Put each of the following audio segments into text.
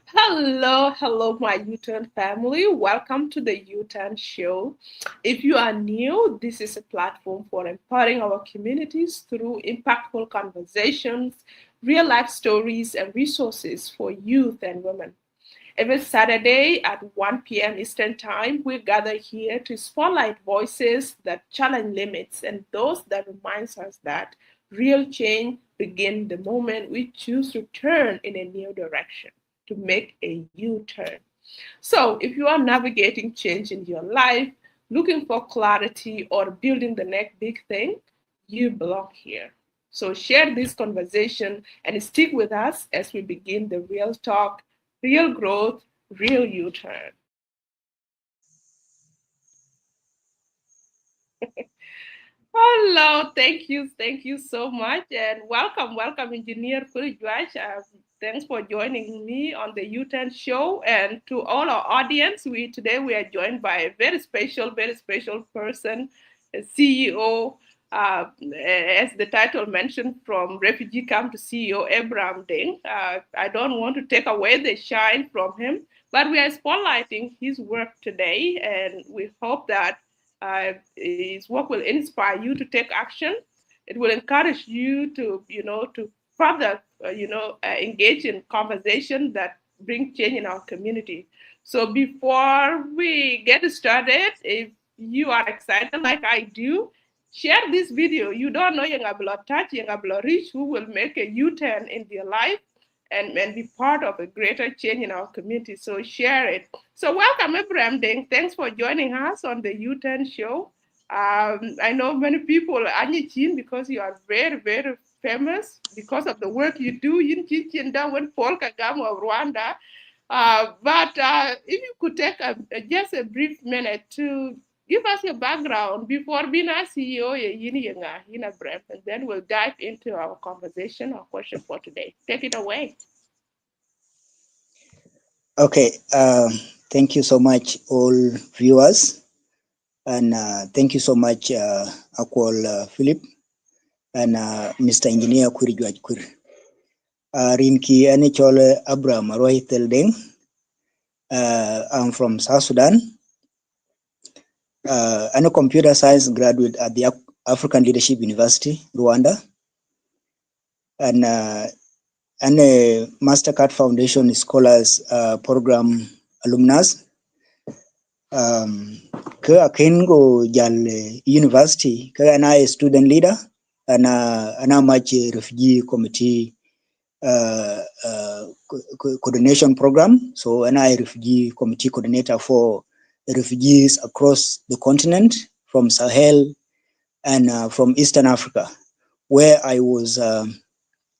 Hello, my U-Turn family. Welcome to the U-Turn Show. If you are new, this is a platform for empowering our communities through impactful conversations, real life stories, and resources for youth and women. Every Saturday at 1 p.m. Eastern Time, we gather here to spotlight voices that challenge limits and those that reminds us that real change begins the moment we choose to turn in a new direction, to make a U-turn. So, if you are navigating change in your life, looking for clarity, or building the next big thing, you belong here. So, share this conversation and stick with us as we begin the real talk, real growth, real U turn. Hello, thank you so much, and welcome, Engineer Kurujwash. Thanks for joining me on the U-Turn show, and to all our audience. We are joined by a very special person, a CEO, as the title mentioned, from refugee camp to CEO Abraham Deng. I don't want to take away the shine from him, but we are spotlighting his work today, and we hope that his work will inspire you to take action. It will encourage you to, to further, engage in conversation that bring change in our community. So before we get started, if you are excited like I do, share this video. You don't know yung abla touch, yung abla reach who will make a U-turn in their life and be part of a greater change in our community. So share it. So welcome, Abraham Deng. Thanks for joining us on the U-Turn show. I know many people are chin because you are very famous because of the work you do in Chichinda when Paul Kagame of Rwanda. But if you could take just a brief minute to give us your background before being a CEO in a brief, and then we'll dive into our conversation or question for today. Take it away. Okay, thank you so much, all viewers, and thank you so much, Akwal Philip and Mr. Engineer Kurijuaj Kur. Rinki Anichole Abraham Aruai Thel Deng. I'm from South Sudan. I'm a computer science graduate at the African Leadership University, Rwanda, and a Mastercard Foundation Scholars Program alumnus. Ke akin go jal university ke ana a student leader ana much refugee committee coordination program. So ana a refugee committee coordinator for refugees across the continent from Sahel and from Eastern Africa, where I was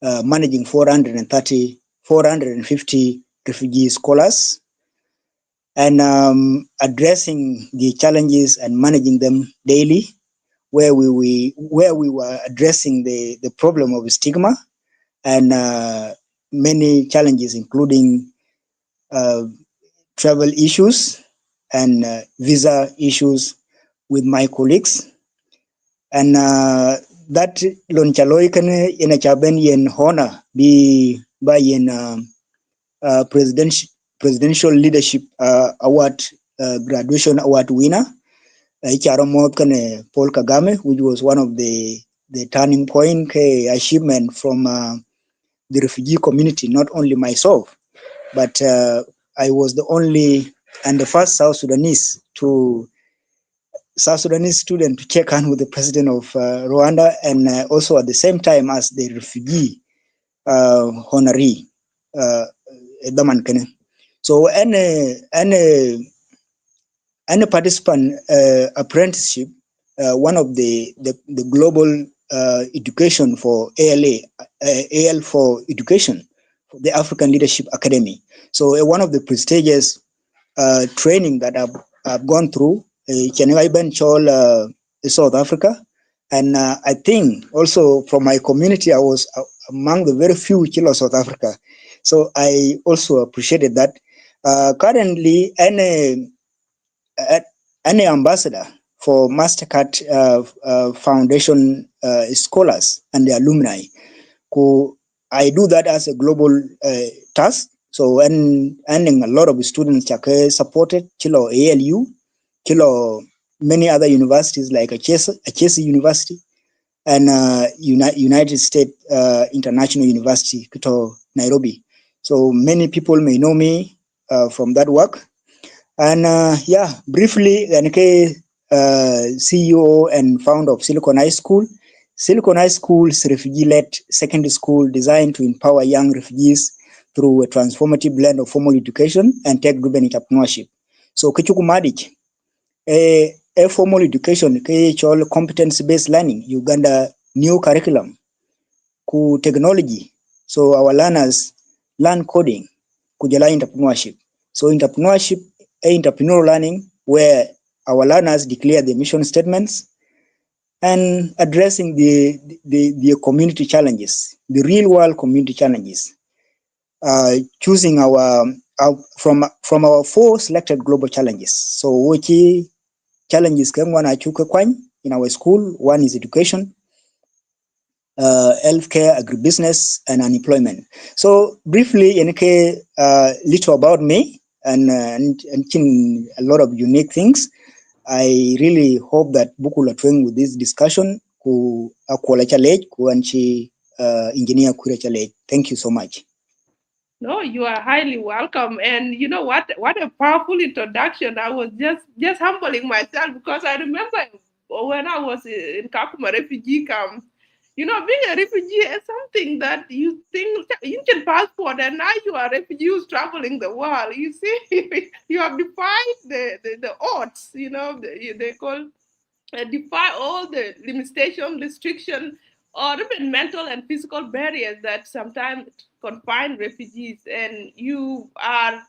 managing 450 refugee scholars and addressing the challenges and managing them daily, where we were addressing the problem of stigma and many challenges, including travel issues and visa issues with my colleagues. And that lonchaloi kane ina chaben yen honor be by yen presidential leadership award graduation award winner Icharomo kane Paul Kagame, which was one of the turning point achievement from the refugee community, not only myself, but I was the only and the first South Sudanese student to check hand with the president of Rwanda, and also at the same time as the refugee honoree. So any participant apprenticeship, one of the global education for AL for education, for the African Leadership Academy. So one of the prestigious training that I've gone through, South Africa. And I think also from my community, I was among the very few Chilo South Africa. So I also appreciated that. Currently, any ambassador for Mastercard Foundation scholars and the alumni, I do that as a global task. So and a lot of students chake supported chilo ALU, chilo many other universities like Achese University and United States International University, Kito, Nairobi. So many people may know me from that work. And yeah, briefly, NK CEO and founder of Silicon High School. Silicon High School's refugee-led secondary school designed to empower young refugees through a transformative blend of formal education and tech-driven entrepreneurship. So, Kichukumadik, a formal education, all competence-based learning, Uganda new curriculum, ku technology. So our learners learn coding, kujala entrepreneurship. So entrepreneurship, entrepreneurial learning, where our learners declare the mission statements and addressing the community challenges, the real world community challenges. Choosing our from our 4 selected global challenges. So which challenges can one in our school? One is education, healthcare, agribusiness, and unemployment. So briefly, little about me and a lot of unique things. I really hope that Bukula Tweng with this discussion ku akwala challenge ku anchi engineer kure challenge. Thank you so much. No, you are highly welcome. And you know what? What a powerful introduction. I was just humbling myself because I remember when I was in Kakuma refugee camp. You know, being a refugee is something that you think Indian passport, and now you are refugees traveling the world. You see, you have defied the odds. You know, they call defy all the limitation, restriction, or even mental and physical barriers that sometimes confine refugees. And you are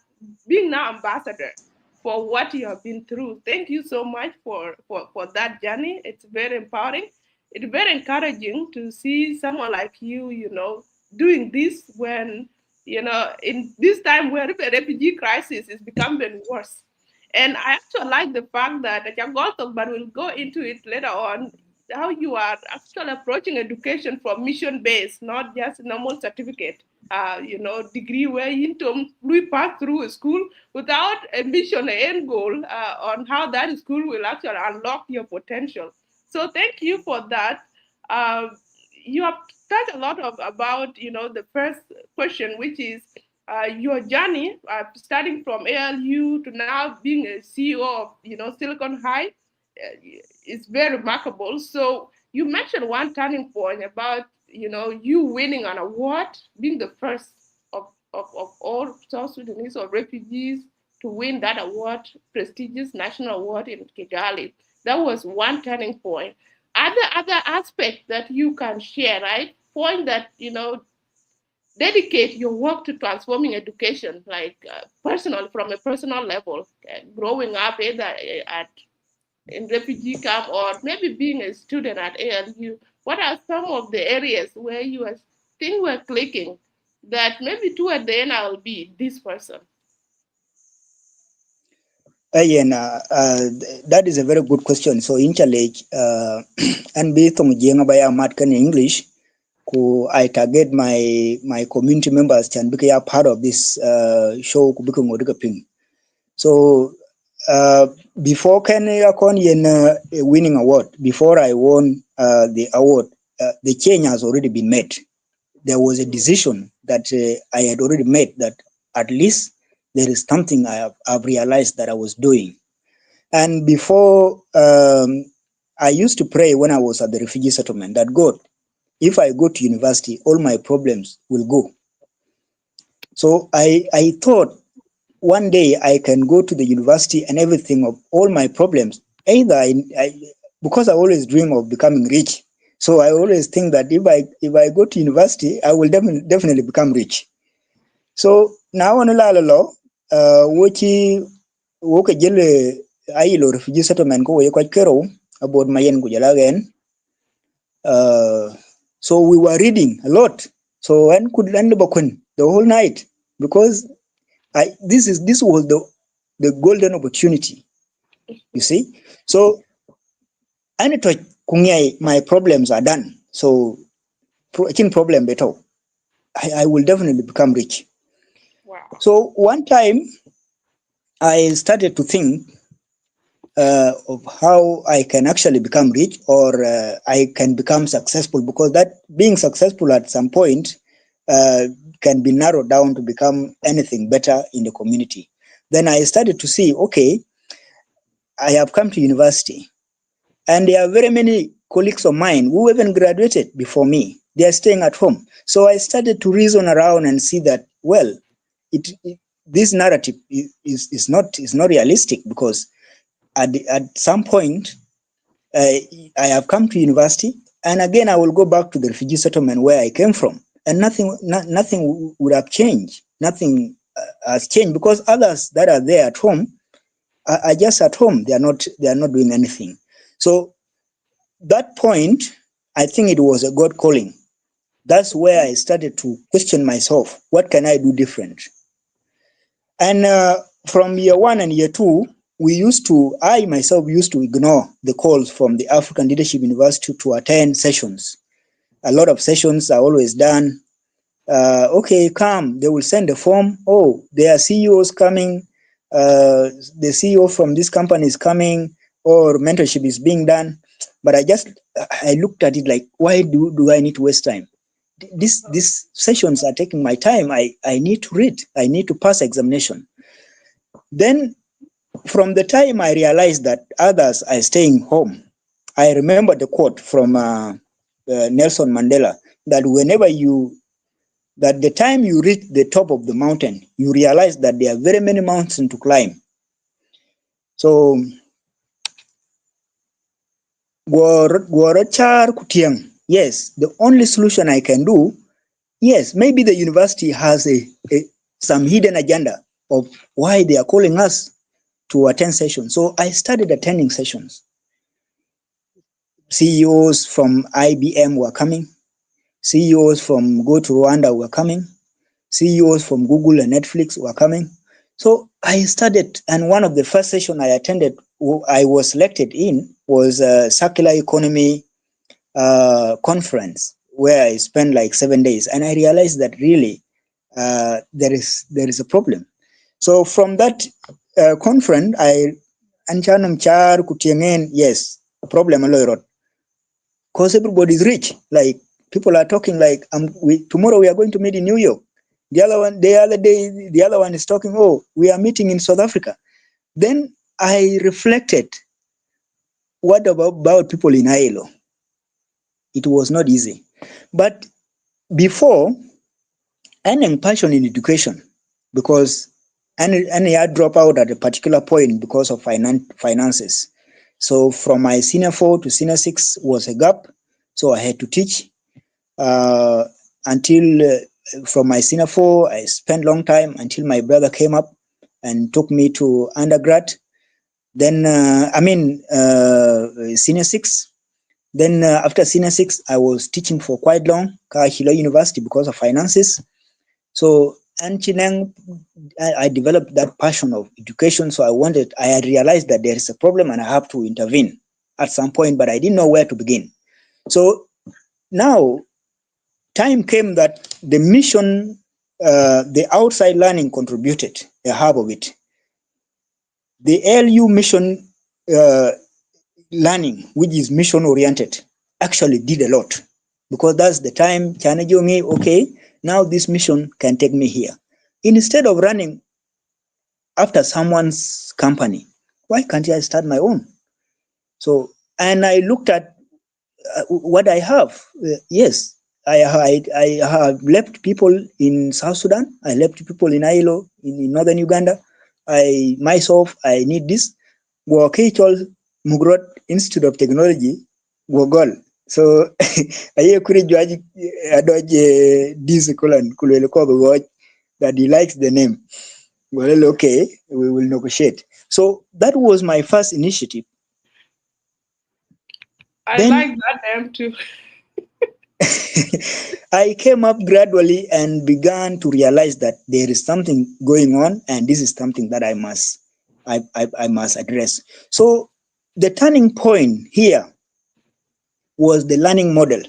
being now ambassador for what you have been through. Thank you so much for that journey. It's very empowering. It's very encouraging to see someone like you know, doing this when, you know, in this time where the refugee crisis is becoming worse. And I actually like the fact that Chagotok, but we'll go into it later on, how you are actually approaching education from mission based, not just normal certificate. You know, degree where into we pass through a school without a mission, an end goal on how that school will actually unlock your potential. So thank you for that. Uh, you have touched a lot about, you know, the first question, which is your journey, starting from ALU to now being a CEO of, you know, Silicon High, is very remarkable. So you mentioned one turning point about, you know, you winning an award, being the first of all South Sudanese or refugees to win that award, prestigious national award in Kigali. That was one turning point. Other aspects that you can share, right? Point that, you know, dedicate your work to transforming education, like personal, from a personal level, growing up either at in refugee camp or maybe being a student at ALU. What are some of the areas where you are things were clicking that maybe toward the end I'll be this person? Again, that is a very good question. So in challenge, and be thong jenga baya mat kan English, I target my community members and become a part of this show ku become ping. So before can yakon yen a winning award, before I won the award, the change has already been made. There was a decision that I had already made that at least there is something I've realized that I was doing. And before, I used to pray when I was at the refugee settlement that God, if I go to university, all my problems will go. So I thought one day I can go to the university and everything of all my problems, either because I always dream of becoming rich. So I always think that if I go to university, I will definitely become rich. So now on la law, which woke jele ayilo refugee settlement ko ko kero about mayen kujala again. So we were reading a lot. So and could land the whole night because this was the golden opportunity. You see, so I need to my problems are done. So problem better. I will definitely become rich. Wow. So one time I started to think of how I can actually become rich, or I can become successful, because that being successful at some point uh, can be narrowed down to become anything better in the community. Then I started to see, okay, I have come to university, and there are very many colleagues of mine who even graduated before me. They are staying at home. So I started to reason around and see that, well, this narrative is not realistic, because at some point uh, I have come to university, and again I will go back to the refugee settlement where I came from, and nothing would have changed. Nothing has changed, because others that are there at home are just at home. They are not doing anything. So that point, I think it was a God calling. That's where I started to question myself. What can I do different? And from year one and year two, I myself used to ignore the calls from the African Leadership University to attend sessions. A lot of sessions are always done. Okay, come, they will send a form. Oh, there are CEOs coming. The CEO from this company is coming, or mentorship is being done. But I looked at it like, why do I need to waste time? These sessions are taking my time. I need to read. I need to pass examination. Then from the time I realized that others are staying home, I remember the quote from Nelson Mandela, that the time you reach the top of the mountain, you realize that there are very many mountains to climb. So, yes, the only solution I can do, yes, maybe the university has some hidden agenda of why they are calling us to attend sessions. So I started attending sessions. CEOs from IBM were coming. CEOs from Go to Rwanda were coming. CEOs from Google and Netflix were coming. So I started, and one of the first sessions I attended, I was selected in, was a circular economy conference, where I spent like 7 days, and I realized that really there is a problem. So from that conference, I Anchanum Char Kutiangen, yes, a problem a lot, because everybody is rich. Like, people are talking like, tomorrow we are going to meet in New York. The other day, the other one is talking, oh, we are meeting in South Africa. Then I reflected, what about people in ILO? It was not easy. But before, earning passion in education, because any had drop out at a particular point because of finances. So from my senior 4 to senior 6 was a gap. So I had to teach uh, until from my senior 4, I spent long time until my brother came up and took me to undergrad. Then, senior 6. Then after senior 6, I was teaching for quite long, Kahila University, because of finances. So, and Chineng, I developed that passion of education. So I had realized that there is a problem and I have to intervene at some point, but I didn't know where to begin. So now, time came that the mission, the outside learning contributed a half of it. The LU mission learning, which is mission oriented, actually did a lot, because that's the time China Jongi, okay, now this mission can take me here. Instead of running after someone's company, why can't I start my own? So, and I looked at what I have. Yes, I have left people in South Sudan. I left people in ILO, in northern Uganda. I need this. Workable Mugrot Institute of Technology, Gogol. So I kuri judge adoj this kulan kulele ko that he likes the name. Well, okay, we will negotiate. So that was my first initiative. I Then like that name too. I came up gradually and began to realize that there is something going on, and this is something that I must address. So the turning point here was the learning model.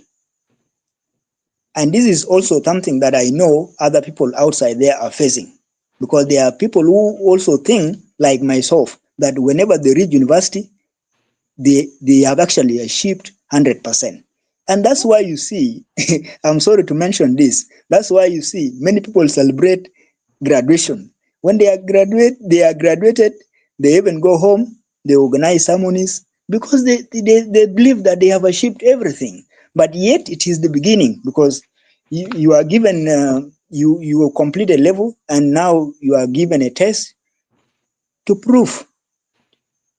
And this is also something that I know other people outside there are facing. because there are people who also think, like myself, that whenever they reach university, they have actually achieved 100%. And that's why you see, I'm sorry to mention this, that's why you see many people celebrate graduation. When they are graduated, they even go home, they organize ceremonies because they believe that they have achieved everything. But yet it is the beginning, because you are given, you complete a level, and now you are given a test to prove,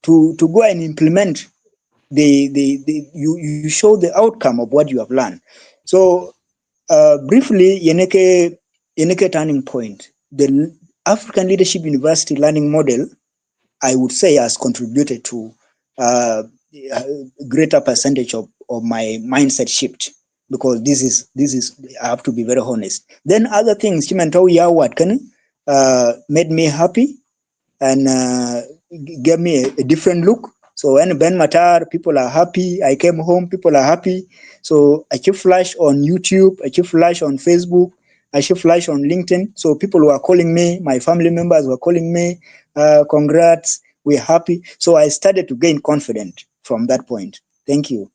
to go and implement you show the outcome of what you have learned. So briefly, Yeneke turning point, the African Leadership University learning model, I would say, has contributed to a greater percentage of my mindset shift, because this is I have to be very honest. Then other things, Chimantau Yawat can made me happy, and gave me a different look. So when Ben Matar, people are happy. I came home, people are happy. So I keep flash on YouTube, I keep flash on Facebook, I keep flash on LinkedIn. So people were calling me, my family members were calling me, congrats, we're happy. So I started to gain confidence from that point. Thank you.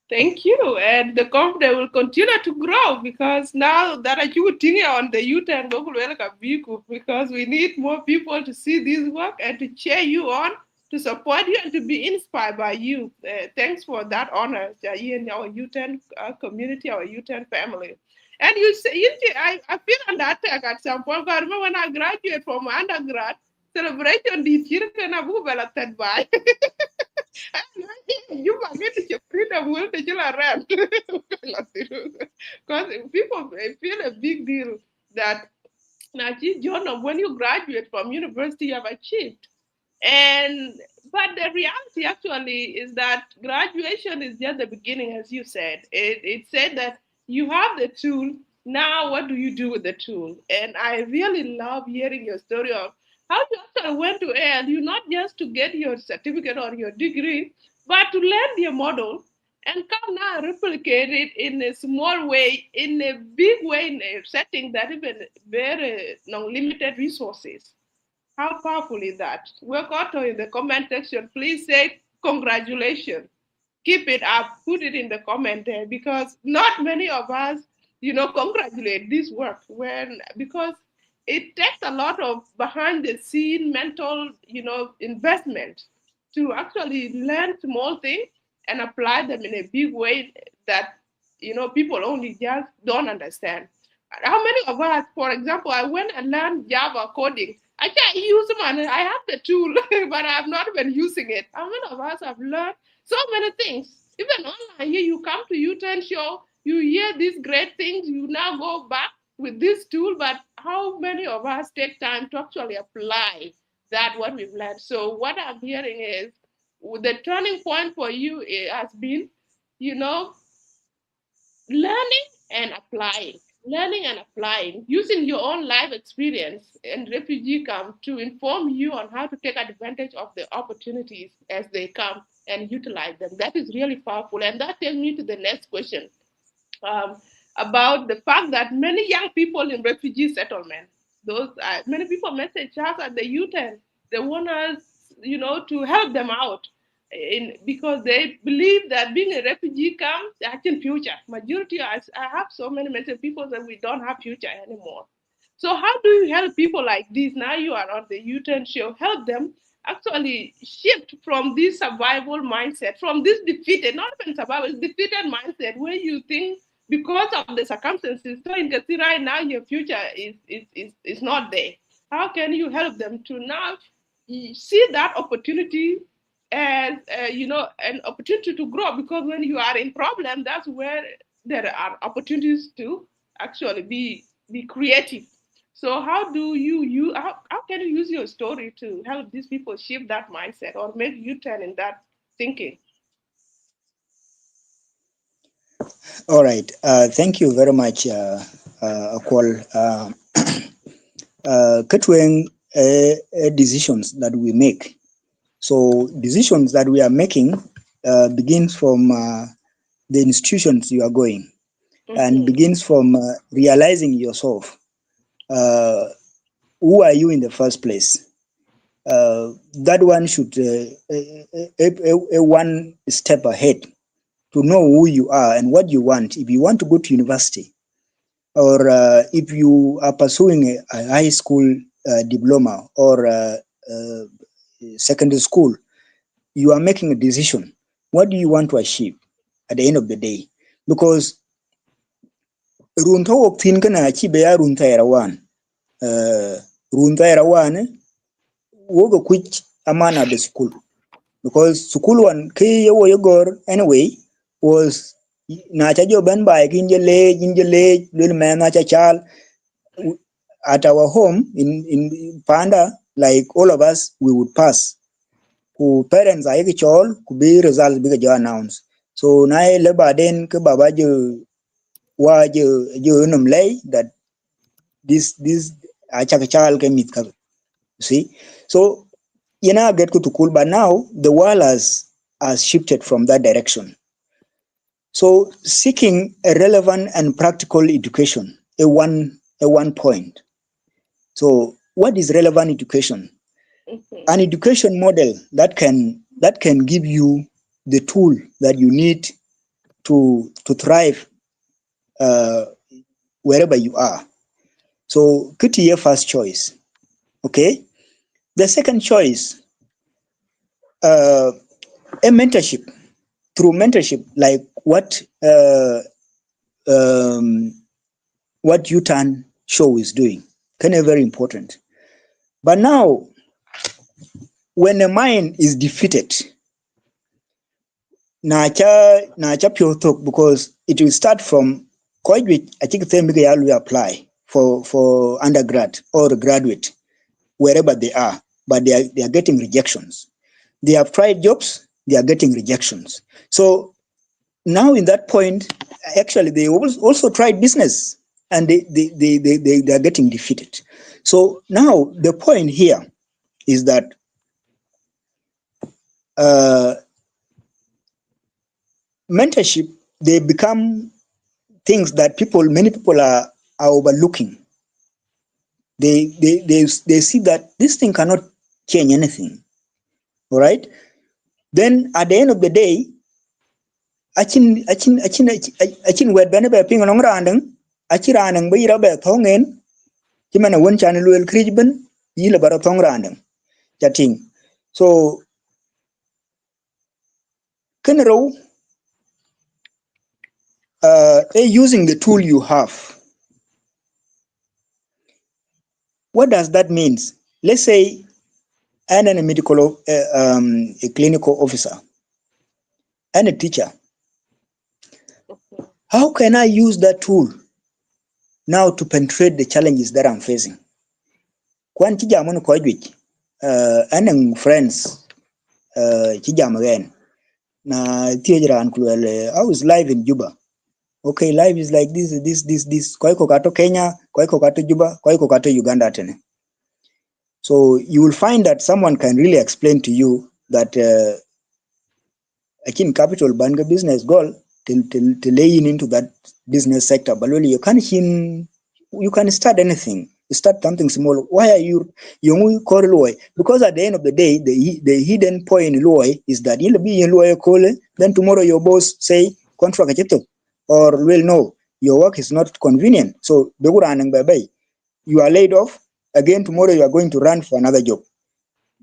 Thank you. And the confidence will continue to grow because now that I you think on the youth and local vehicle, because we need more people to see this work and to cheer you on, to support you, and to be inspired by you. Thanks for that honor, Jai, and our youth and community, our youth and family. And you say, I feel on that tag at some point. I remember when I graduated from undergrad, celebration this year, and I move a by. You forget your freedom will the children rent. Because people feel a big deal that now, John, when you graduate from university, you have achieved. And but the reality actually is that graduation is just the beginning, as you said. It said that you have the tool. Now, what do you do with the tool? And I really love hearing your story of how you actually went to ALU, not just to get your certificate or your degree, but to learn the model and come now and replicate it in a small way, in a big way, in a setting that even very limited resources. How powerful is that? Work auto in the comment section. Please say congratulations. Keep it up. Put it in the comment there because not many of us, congratulate this work when because it takes a lot of behind the scene mental, investment to actually learn small things and apply them in a big way that people only just don't understand. How many of us, for example, I went and learned Java coding. I can't use them and I have the tool, but I'm not even using it. How many of us have learned so many things? Even online here, you come to U10 show, you hear these great things, you now go back with this tool, but how many of us take time to actually apply that what we've learned? So what I'm hearing is the turning point for you has been, you know, learning and applying, learning and applying, using your own life experience and refugee camp to inform you on how to take advantage of the opportunities as they come and utilize them. That is really powerful. And that takes me to the next question um, about the fact that many young people in refugee settlement, those many people message us at the youth and they want us, to help them out because they believe that being a refugee camp, that's in future. Majority, I have so many message people that we don't have future anymore. So how do you help people like this? Now you are on the U-turn show. Help them actually shift from this survival mindset, from this defeated, not even survival, defeated mindset where you think because of the circumstances, so in the right now your future is not there. How can you help them to now see that opportunity as an opportunity to grow? Because when you are in problem, that's where there are opportunities to actually be creative. So how can you use your story to help these people shift that mindset or make you turn in that thinking? All right. Thank you very much, Akwal. Ketweng, decisions that we make. So decisions that we are making begins from the institutions you are going, and Mm-hmm. begins from realizing yourself. Uh, who are you in the first place? That one should one step ahead to know who you are and what you want. If you want to go to university, or if you are pursuing a high school diploma or secondary school, you are making a decision. What do you want to achieve at the end of the day? Because runta wok thin kana achieve ya runta erawan. Runta erawan woga kuch amana the school, because school one ke yo yogor anyway was na cha jo ban by ginje little man na cha chal at our home in Panda, like all of us, we would pass. Ku parents are chol ku be results big jo announce. So na leba den ke baba jo num lay that this achak chal ke mit ka. See, so get to cool, but now the world has shifted from that direction. So seeking a relevant and practical education, a one point. So what is relevant education? An education model that can give you the tool that you need to thrive uh, wherever you are. So kuti your first choice. Okay. The second choice, a mentorship. Through mentorship, like um, what UTAN show is doing, kind of very important. But now, when a mind is defeated, na cha pure talk, because it will start from college. I think they apply for undergrad or graduate wherever they are, but they are getting rejections. They have tried jobs, they are getting rejections. So now in that point, actually they also tried business, and they are getting defeated. So now the point here is that uh, mentorship, they become things that many people are overlooking. They see that this thing cannot change anything. All right. Then at the end of the day, achin wet bene be ping nong randang, achiranang be ira be thongen, chimana won chan luel krijben, yila bara thong randang. Chating. So kenro using the tool you have. What does that mean? Let's say I'm a medical a clinical officer and a teacher. How can I use that tool now to penetrate the challenges that I'm facing? Kwan kijamon ko jwich anang friends kijam again na tiejran kulele I was live in Juba. Okay, life is like this. Koi ko kato Kenya, koi ko kato Juba, koi ko kato Uganda tene. So you will find that someone can really explain to you that akin capital banga business goal to lay in into that business sector. But really you can start anything. Start something small. Why are you call loy? Because at the end of the day, the hidden point in loy is that you'll be in loy call, then tomorrow your boss say contract or well no, your work is not convenient. So you are laid off. Again tomorrow you are going to run for another job.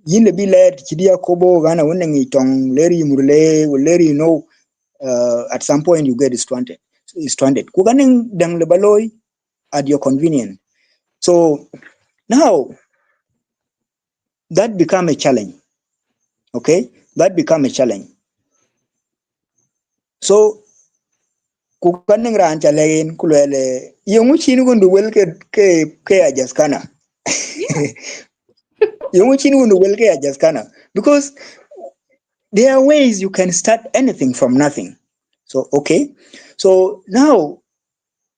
Yin be led chidia kobo gana winning itong leri murle leri at some point you get stranded. Kuganing dang lebaloy at your convenience. So now that become a challenge. Okay, that become a challenge. So kuganing ran chalain kulele yung chin gundu wel ke ajaskana. Yeah. Yung chin gundu wel ke ajaskana, because there are ways you can start anything from nothing. So okay, so now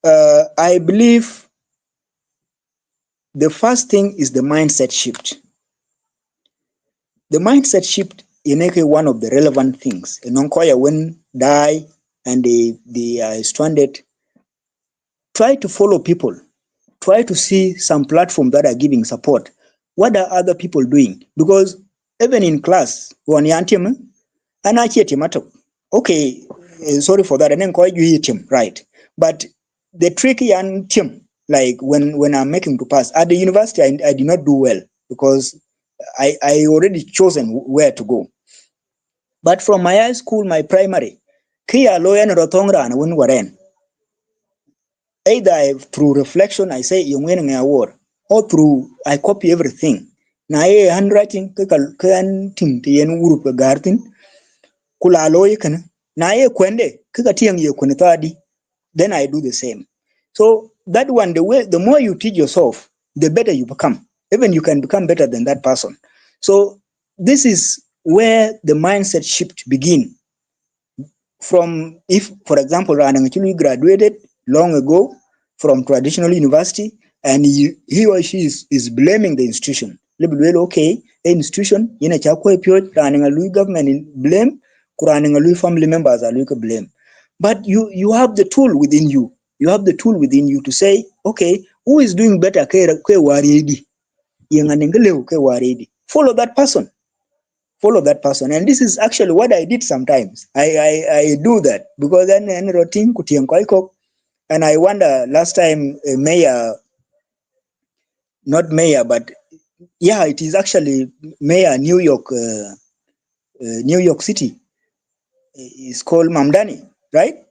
I believe the first thing is the mindset shift. The mindset shift is one of the relevant things. Nonkoya when die and they are stranded, try to follow people. try to see some platform that are giving support. What are other people doing? Because even in class, when you team, and I hear team okay, sorry for that, and then call you team, right? But the tricky and team, like when I'm making to pass at the university, I did not do well because I already chosen where to go. But from my high school, my primary, Kia Loyan Rotongra and Win Waren. Either through reflection, I say you're winning an award, or through I copy everything. Na handwriting kan ting tien urup gartin kula loy kana na kwende kaka tiang ye kunitadi, then I do the same. So that one, the more you teach yourself, the better you become. Even you can become better than that person. So this is where the mindset shift begin. From, if for example Ranang actually graduated long ago from traditional university, and he or she is blaming the institution. Okay, the institution in a chakwa period running a Louis government in blame, running a Louis family members are Louis blame. But you have the tool within you. You have the tool within you to say, okay, who is doing better? Follow that person, follow that person. And this is actually what I did sometimes. I do that because then routine kutien koiko, and I wonder last time mayor, not mayor, but yeah, it is actually mayor New York City. Is called Mamdani, right?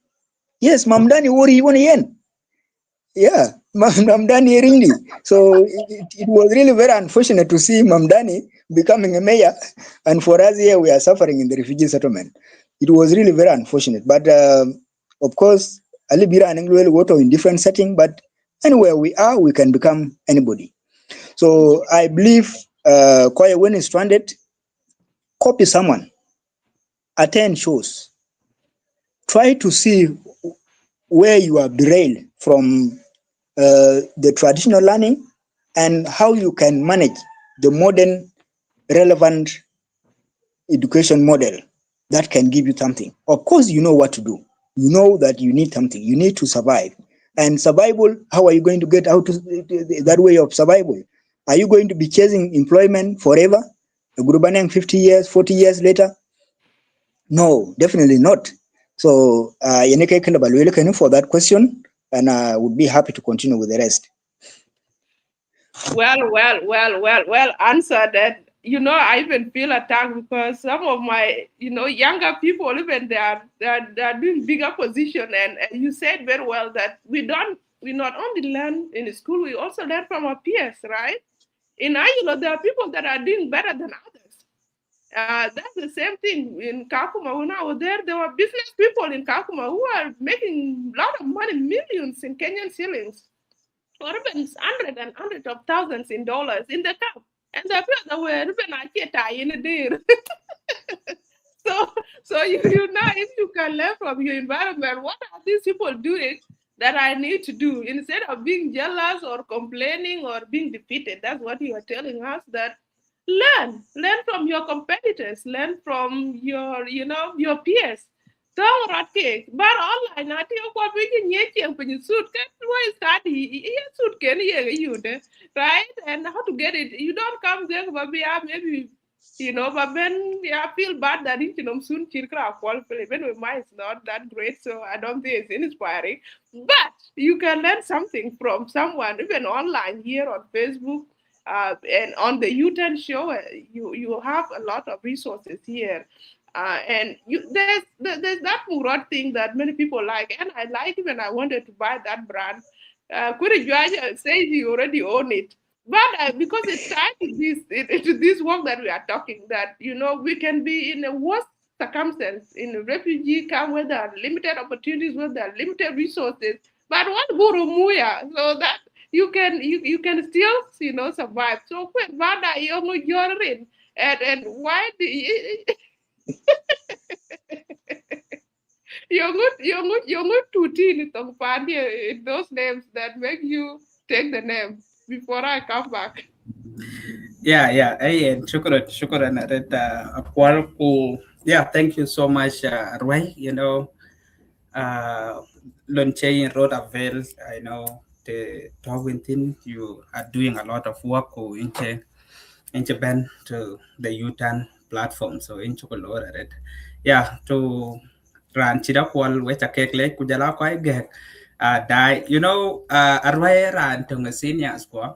Yes, Mamdani wori one yen. Yeah, Mamdani really. So it was really very unfortunate to see Mamdani becoming a mayor, and for us here, we are suffering in the refugee settlement. It was really very unfortunate. But of course, Alibira and England water in different setting, but anywhere we are, we can become anybody. So I believe when is stranded, copy someone, attend shows, try to see where you are derailed from the traditional learning and how you can manage the modern relevant education model that can give you something. Of course, you know what to do. You know that you need something. You need to survive. And survival, how are you going to get out of that way of survival? Are you going to be chasing employment forever? A Gurubanang 50 years, 40 years later? No, definitely not. So, for that question, and I would be happy to continue with the rest. Well answered that. I even feel attacked because some of my, younger people, even they are doing bigger position. And you said very well that we not only learn in school, we also learn from our peers, right? In Iowa, there are people that are doing better than others. That's the same thing in Kakuma. When I was there were business people in Kakuma who are making a lot of money, millions in Kenyan shillings, or even hundreds of thousands in dollars in the cup. And the people were even in a day. So, so you know, if you can learn from your environment, what are these people doing that I need to do instead of being jealous or complaining or being defeated? That's what you are telling us. That learn from your competitors, learn from your peers. Don't rat cake, but online, I think what we can get when you suit can why study suit can you right? And how to get it? You don't come there, but maybe but then I feel bad that soon chirkra qualify even mine is not that great, so I don't think it's inspiring. But you can learn something from someone, even online here on Facebook, and on the U10 show. You have a lot of resources here. And there's that Murad thing that many people like, and I like it when I wanted to buy that brand. Kuri Juaja says he already own it, but because it's tied to this work that we are talking, that we can be in a worse circumstance in a refugee camp where there are limited opportunities, where there are limited resources, but one guru muya, so that you can still survive. So when bada you're in, and why do you're good to teen those names that make you take the name before I come back. Yeah. Hey, and shukran, Akwal, yeah, thank you so much, Arwai. Luncheon wrote a veil, I know, talking, you are doing a lot of work into band to the UTAN platform. So in chocolate it. Yeah, to ran chida kwal which a cake like kujala quite get die. Arway ran to a senior squad,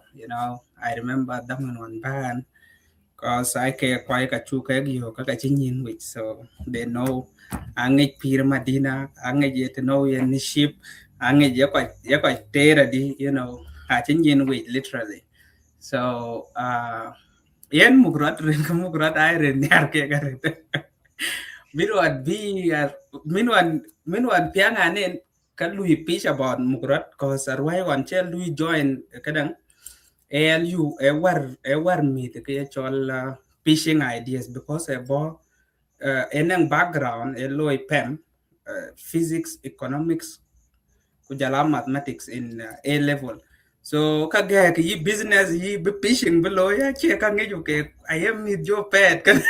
I remember them in one band. Cause I care quite a chuka you kakachin which so they know angit Peter Madina, angit yet know any ship, angit yakwai terra di, hatching with literally. So yen mugrat rin ka mugrat ay rin yar ke garit. Minuan bi minuan piang anin kan lui pitch about mugrat cause arwai wan chel lui join kadang ALU a war me the actual pitching ideas because a bo enang background a low pem physics economics kujala mathematics in A level. So kage yi business yi be fishing below ya che kange ju ke I am with your pet kan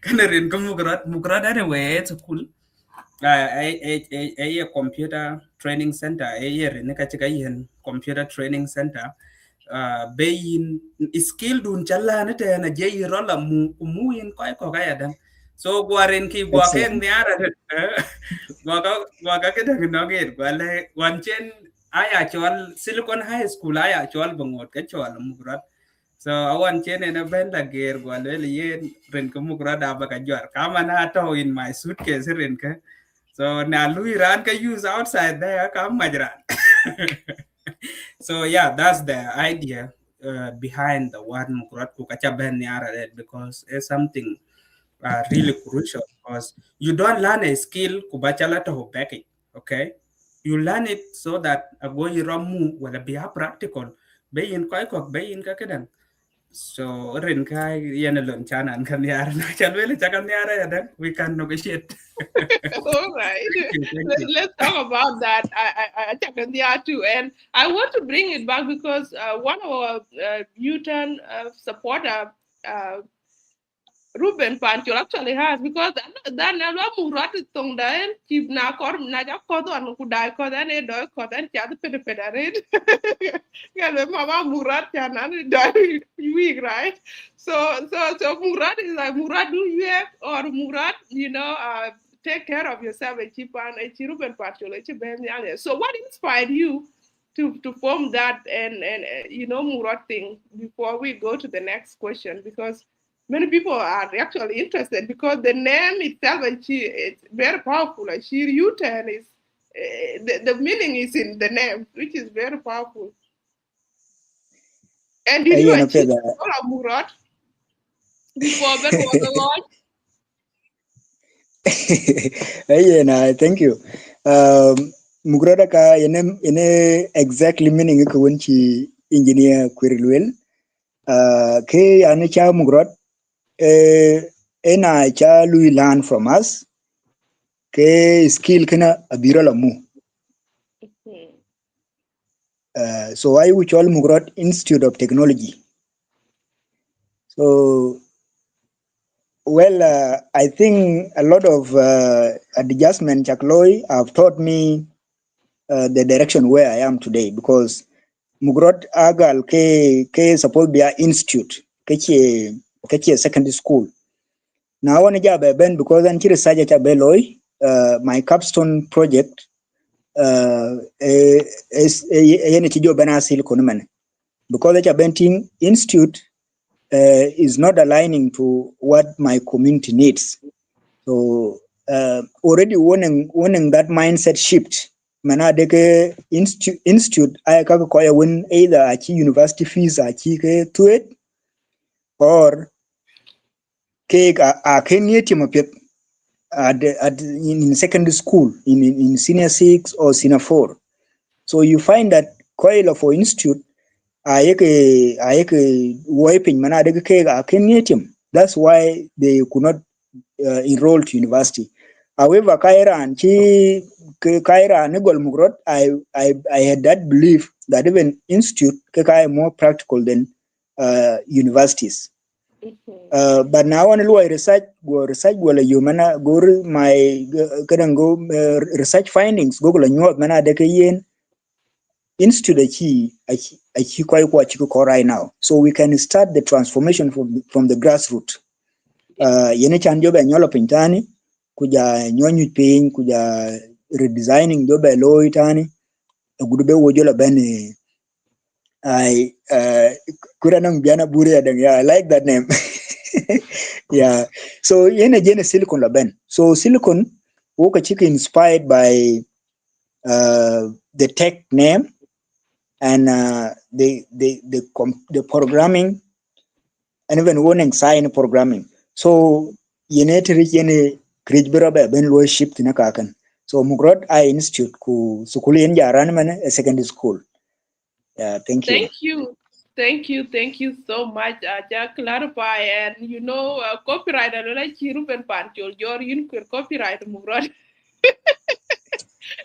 rin ko mugrat anyway it's cool. A computer training center a year ne ka chika yin computer training center bayin skill dun challa ne te na je rola mu yin ko ga ya dan so gwarin ki gwa ke Excellent. niara gwa ka ke dang no ge gwa le wan chen aya chol silicon high school aya chol bangot ke chol mugrat so awan chen na ben la ger gwa le yen ren ko mugrat da ba ka jwar kama na to in my suitcase ren ka so now Louis Ran can use outside there, come Majran. So yeah, that's the idea behind the word Mukurat Kukacha Ben Niara because it's something really crucial because you don't learn a skill kubachala to back it, okay? You learn it so that a go ramu will be a practical. Bay in Koikok, Bay in Kakadan. So Rinkai Yanalun Chana and Kanyara, Chanwell Chakanyara, then we can negotiate. All right. Thank you. Let's talk about that. I check on the R2. And I want to bring it back because one of our Newton supporter, Ruben Pancho actually has because that never murat tung dan chip na kor na ja ko do an ku dai ko dan e do ko dan cha de pede pede red gal mama murat cha na dai week right so murat is like murat do you have or murat take care of yourself and chip and Ruben Pancho le chip ben ya so what inspired you to form that and murat thing before we go to the next question because many people are actually interested because the name itself and it's very powerful. Like she U-turn is the meaning is in the name, which is very powerful. And did you Ayen achieve apeda. all of Murat before Ben was alive? Ayen, thank you. Mugrada ka ene exactly meaning ko wonchi engineer Quirwell. Ke ane cha mugrad ena cha lui learn from us ke skill kana abira la mu. So I would call Mugrad Institute of Technology. So well, I think a lot of adjustment Chakloy have taught me the direction where I am today because Mugrad Agal ke supposed be an institute ke secondary school. Now I job ben because I'm research at Beloy my capstone project is a job benasil konuman because the Benting Institute is not aligning to what my community needs. So already wanting that mindset shift. Mana deke institute I kaka koya win either achi university fees achi ke to it or ke a kenyeti mapet in secondary school in senior 6 or senior 4. So you find that koila for institute ayeke wiping mana deke ke a kenyeti. That's why they could not enroll to university. However, Kaira and Nigol Mugrot, I had that belief that even institute are more practical than universities. But now on research wala humana go my go research findings go la nyot mana de yen institute achi koi kwa chiko right now, so we can start the transformation from the grassroots. Yene chan jobe nyolo pintani kuja nyonyu pin kuja redesigning jobe low itani gudube wojola ben I kuranang biana buri adang. Yeah, I like that name. Yeah, so yene jene silicon laben. So silicon woka chika inspired by the tech name and the programming and even warning sign programming. So yene tiri yene krijbera be ben lo shift na kakan. So Mugrod I Institute ku sukuli yen jaran man a secondary school. Yeah, thank you. Thank you so much. Just clarify, and copyright. I don't like you, Ruben Pancho. You're copyright, Mugrod.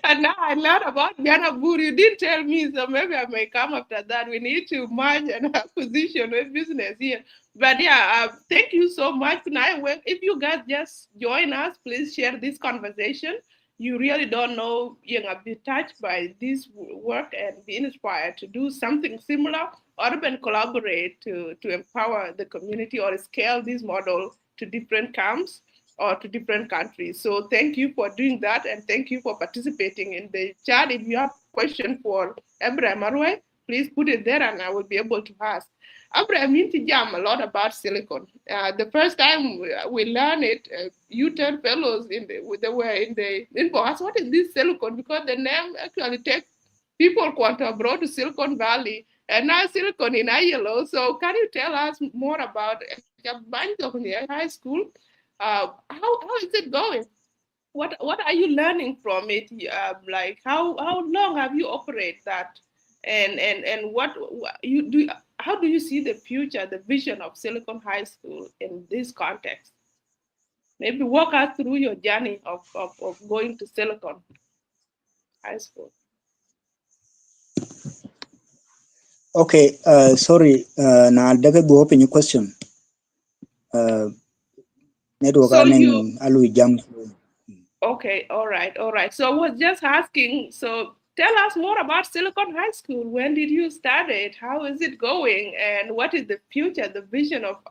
And now I learned about Ghana Bur. You didn't tell me, so maybe I may come after that. We need to merge an acquisition with business here. But yeah, thank you so much. Now, if you guys just join us, please share this conversation. You really don't know, be touched by this work and be inspired to do something similar or even collaborate to empower the community or scale this model to different camps or to different countries. So thank you for doing that, and thank you for participating in the chat. If you have a question for Abraham Aruai, please put it there and I will be able to ask. Abraham, you jam a lot about silicon. The first time we learned it, you tell fellows they were in the info asked, what is this silicon? Because the name actually takes people want to abroad to Silicon Valley, and now Silicon in ILO. So can you tell us more about high school? How is it going? What are you learning from it? Like how long have you operated that? And what you do? How do you see the future, the vision of Silicon High School in this context? Maybe walk us through your journey of going to Silicon High School. Okay, sorry, na daga go open your question. Network So you alu jam. Okay, all right. So I was just asking, so tell us more about Silicon High School. When did you start it? How is it going? And what is the future, the vision of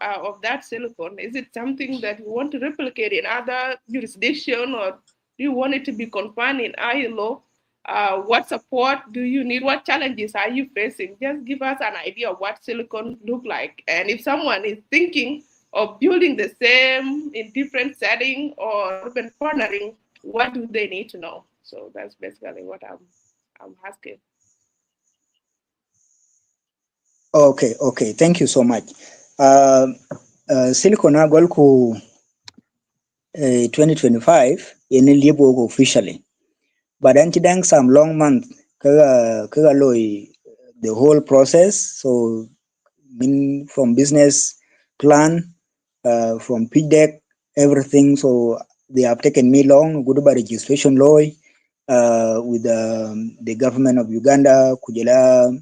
that Silicon? Is it something that you want to replicate in other jurisdiction, or do you want it to be confined in ILO? What support do you need? What challenges are you facing? Just give us an idea of what Silicon look like. And if someone is thinking of building the same in different setting or even partnering, what do they need to know? So that's basically what I'm asking. Okay. Thank you so much. Silicon Agol ku 2025 in libo officially, but then some long month kaga loy the whole process. So from business plan, from pitch deck, everything. So they have taken me long. Good about registration law with the government of Uganda, Kujela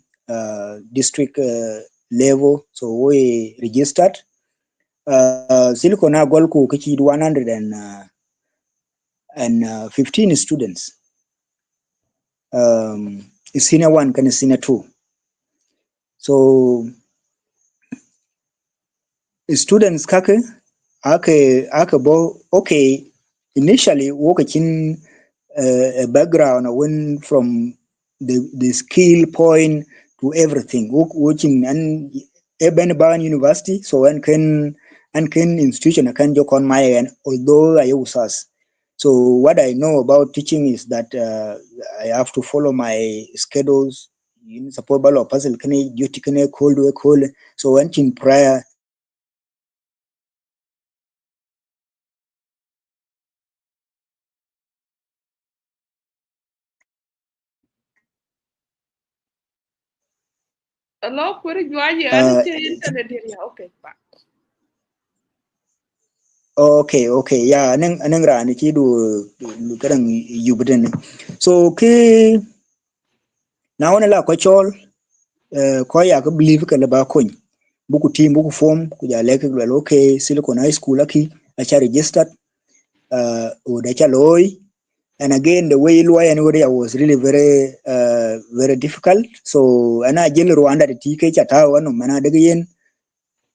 district level. So we registered. Silicon Agolku Kichi 115 students. Senior one can senior two. So students ake bo okay, initially working a background went from the skill point to everything working and Eben Ban University, so and can institution can joke on my end, although I use us. So what I know about teaching is that I have to follow my schedules. Support balo puzzle can duty can cold. So when in prior Hello, Kuri Juaji, internet area. Okay, fine. Okay, yeah, anang rani ki do kadang yubden. So ke na wana la ko chol ko ya ko believe ka ba kon buku team buku form ku ja leke well okay Silicon High School aki acha registered o da cha loy And again, the way Luai and Uri was really very difficult. So, and I generally Rwanda the TK Chatawa no mana again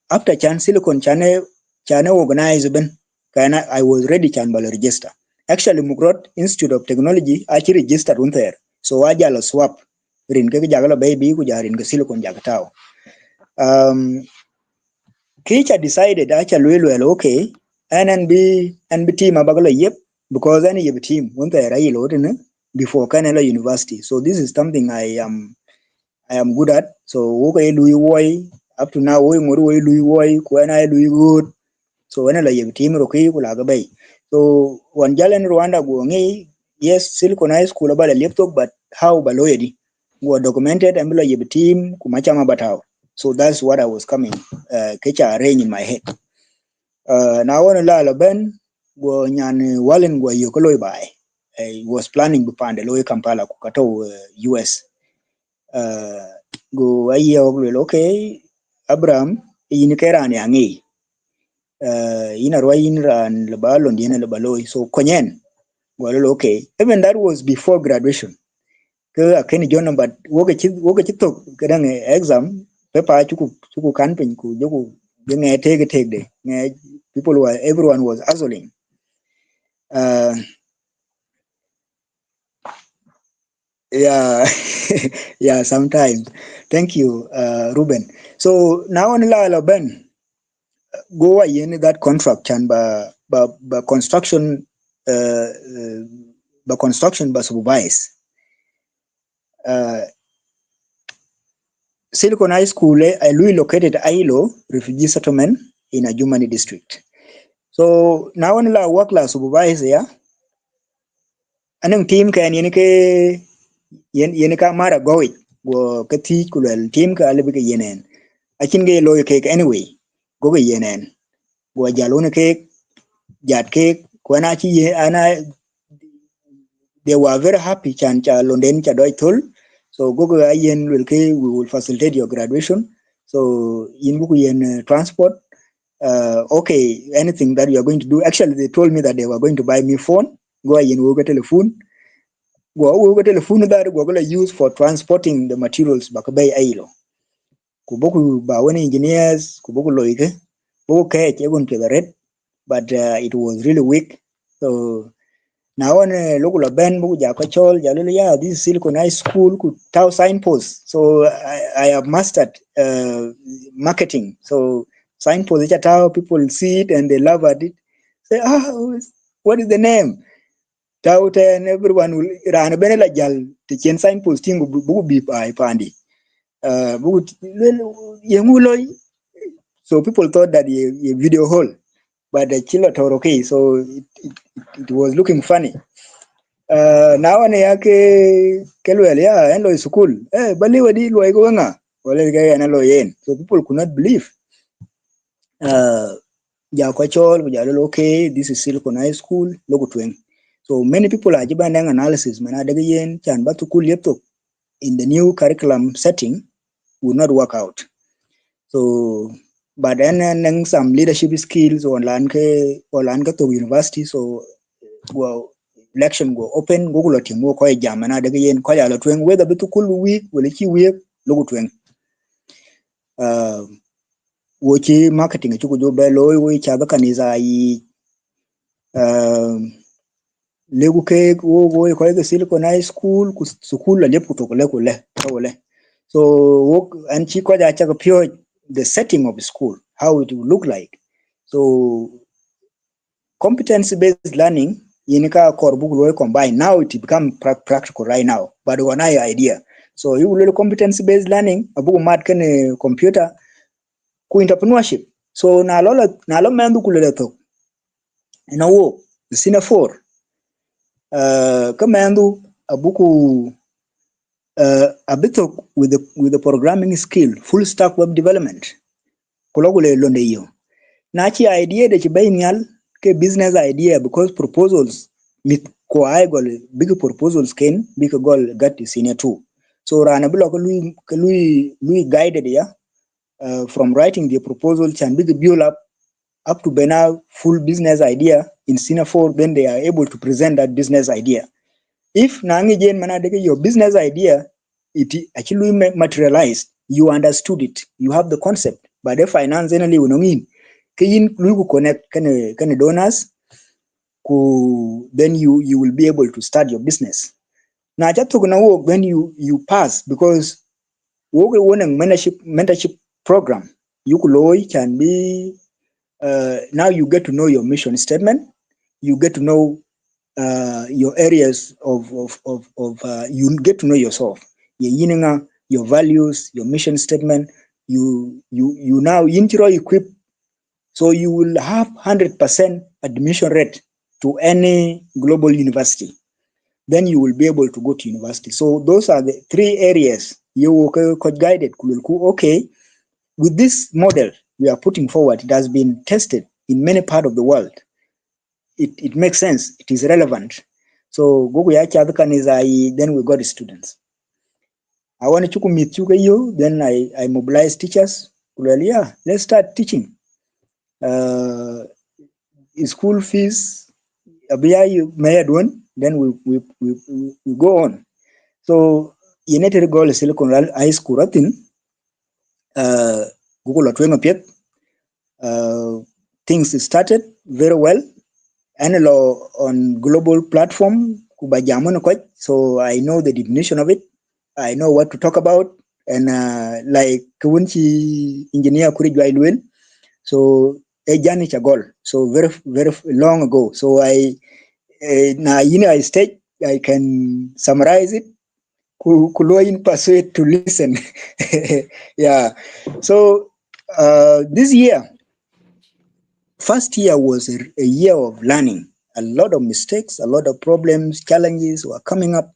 after Chan Silicon Chane organized Ben, I was ready Chan Bala register. Actually, Mugrot Institute of Technology actually registered one there. So, Ajala swap Rin Jagala baby, Kujarin Silicon Jagatao. Kicha decided actually well okay and be team abagala yep because any team when they are before Canela University. So this is something I am good at. So okay Louis Woy up to now we Louis Woy when I Louis good. So when I team okay kulaga bay. So one jalen Rwanda go yes Silicon High School about a laptop but how baloyedi go documented and below team kumachama batao. So that's what I was coming kecha arrange in my head. Now on la ben go nyan walen go yokoloy bai. I was planning to find a loy Kampala kukato US. Go aye okay Abraham yinikera ni angi. Ina rwa ran lebalo ndiene lebaloy so konyen go okay. Even that was before graduation. Ke akeni jona but woge chito kadang exam paper chuku kanpen ku joku nge take de everyone was hustling. Yeah, yeah, sometimes. Thank you, Ruben. So now on la Ben go in that contract and by construction by supervise. Silicon High School I located ILO refugee settlement in a Jumani district. So now on la work la supervise ya anong team kan yen ka mara goit go kati kulal team ka alibi ka yenen akin ge loy cake anyway go ga yenen go jalona cake jat cake ko na chi ye ana they were very happy chan cha londen cha doi tul so go ga yen will ke we will facilitate your graduation so in buku yen transport okay anything that you are going to do actually they told me that they were going to buy me phone go yen go get telephone go get telephone that go going to use for transporting the materials back by ailo kuboku ba wani engineers kuboku loike boku kaya chegun to the red but it was really weak so now on local ben boku jakachol jalulu yeah this is Silicon High School could tau signpost so I have mastered marketing so signpost tau people see it and they love at it say what is the name tau and everyone will ran benela jal to change signpost tingu boku bi pandi so people thought that a video hall, but the chilo okay, so it was looking funny. Now ane yake kelwel ya endo school. Bali wadi lo ego nga. Wale gaya analo yen. So people could not believe. Ja kwa chol kujalo okay, this is Silicon High School, logo tweng. So many people are jiba nang analysis mana daga yen chan batu cool laptop in the new curriculum setting would not work out. So, but then some leadership skills or land to university. So, well, election go open. Google team go koi jamana daga yen koi ala tueng whether bitu kulu week will chi week logo tueng. Wochi marketing chuku jo belo wo chaba kaniza I legu ke wo koi the Silicon High School school la lep kutokole kule. So work and chi koja chaka pure the setting of the school, how it will look like. So competency-based learning, yinika korbuku combine. Now it become practical right now, but one idea. So you will competency-based learning, abuku mat kene computer, ku entrepreneurship. So na lo mendu kulele to. Na wo sina 4. Kamendu abuku a bit of with the programming skill, full stack web development. Kulogule londe iyo. Nachi idea de chibainial ke business idea because proposals mit ko ay gol big proposals ken big goal got senior 2. So rana block lui guided ya from writing the proposal and big build up to bena full business idea in senior 4 then they are able to present that business idea. If nangi jen manadeke your business idea, it actually materialized. You understood it. You have the concept. But the finance generally unongin. Kayin lugu connect kane donors. Then you will be able to start your business. Now just work when you pass, because work one mentorship program. You can be now you get to know your mission statement. You get to know your areas of you get to know yourself, your values, your mission statement. You now intro equip, so you will have 100% admission rate to any global university. Then you will be able to go to university. So those are the three areas you could guided. Okay, with this model we are putting forward, it has been tested in many parts of the world. It makes sense. It is relevant. So Google is then we got the students. I want to meet you. Then I mobilize teachers. Well, yeah, let's start teaching. School fees, then we go on. So United Goal Silicon High School Google things started very well. And on global platform, so I know the definition of it. I know what to talk about. And like Kawunchi engineer Kurijwa, so a journey goal. So very, very long ago. So now I state, I can summarize it. Kuloin persuade to listen. Yeah. So this year, first year was a year of learning. A lot of mistakes, a lot of problems, challenges were coming up.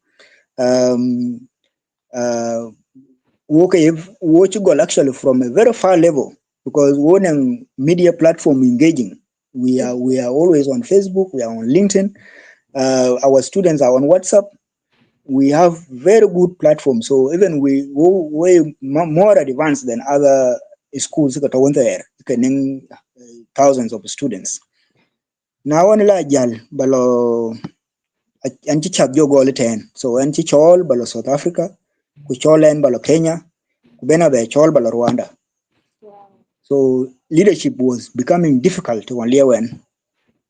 Watch goal actually from a very far level, because when a media platform engaging, we are always on Facebook, we are on LinkedIn, our students are on WhatsApp. We have very good platforms. So even we way more advanced than other schools that are there, thousands of students. Now on la jal balo anti chat jogo ten. So anti chol balo South Africa, ku cholen balo Kenya, ku bena be chol balo Rwanda. So leadership was becoming difficult on Lewen.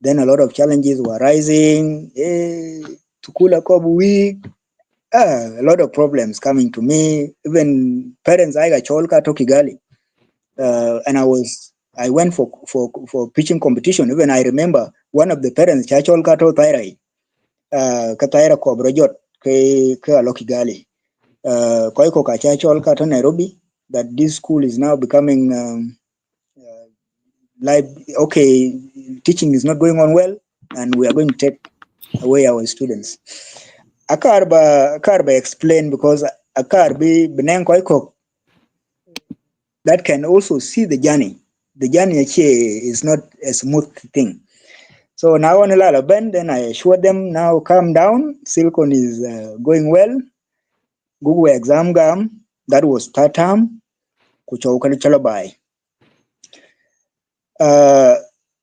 Then a lot of challenges were rising. Tukula kobu week. A lot of problems coming to me. Even parents I got cholka to Kigali. And I went for pitching competition. Even I remember one of the parents cholka to Thairai. Kataira ko brojot ke aloki gali koiko ka chachol ka to Nairobi, that this school is now becoming like, okay, teaching is not going on well, and we are going to take away our students. Akarba explain, because Akarbi benen koiko that can also see the journey. The journey is not a smooth thing. So now on a lot of bend, then I assured them, now calm down. Silicon is going well. Google exam gam, that was third term. Kuchauka chalabai.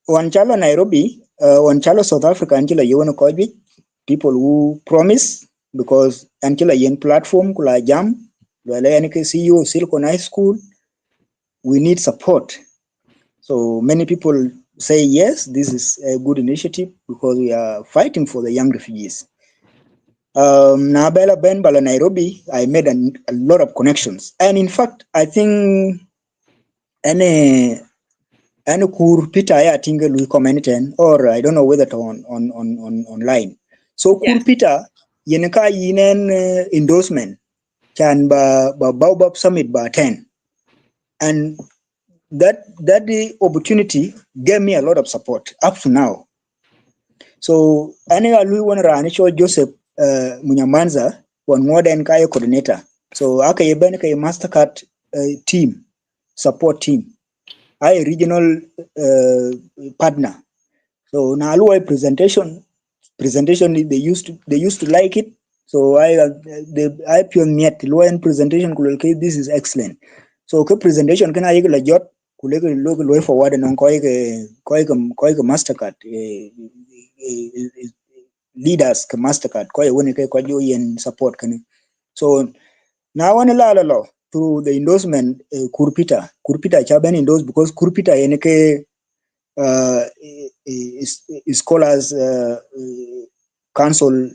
Wanchalo Nairobi, Wanchalo South Africa, Angela Yuano Kobi, people who promise, because Angela Yen platform, Kula Jam, Wale CEO Silicon High School, we need support. So many people say, yes, this is a good initiative, because we are fighting for the young refugees. Nabela Ben Bala Nairobi, I made a lot of connections. And in fact, I think any kur Peter I think we commented, or I don't know whether on online. So kur Peter yeneka yinen endorsement can ba Baobab Summit ba 10. And that the opportunity gave me a lot of support up to now. So anyway, we want to run Joseph Munyamanza, one more than Kaya coordinator. So aka yebene kay Mastercard team, support team. I regional partner. So now presentation they used to like it. So I pioneered the presentation. This is excellent. So presentation can I la jot look forward and on Mastercard leaders ka Mastercard ko woni ke ko jo yen support kan. So now on la through the endorsement Kurpita chaben endorse because Kurpita yen ke is scholars council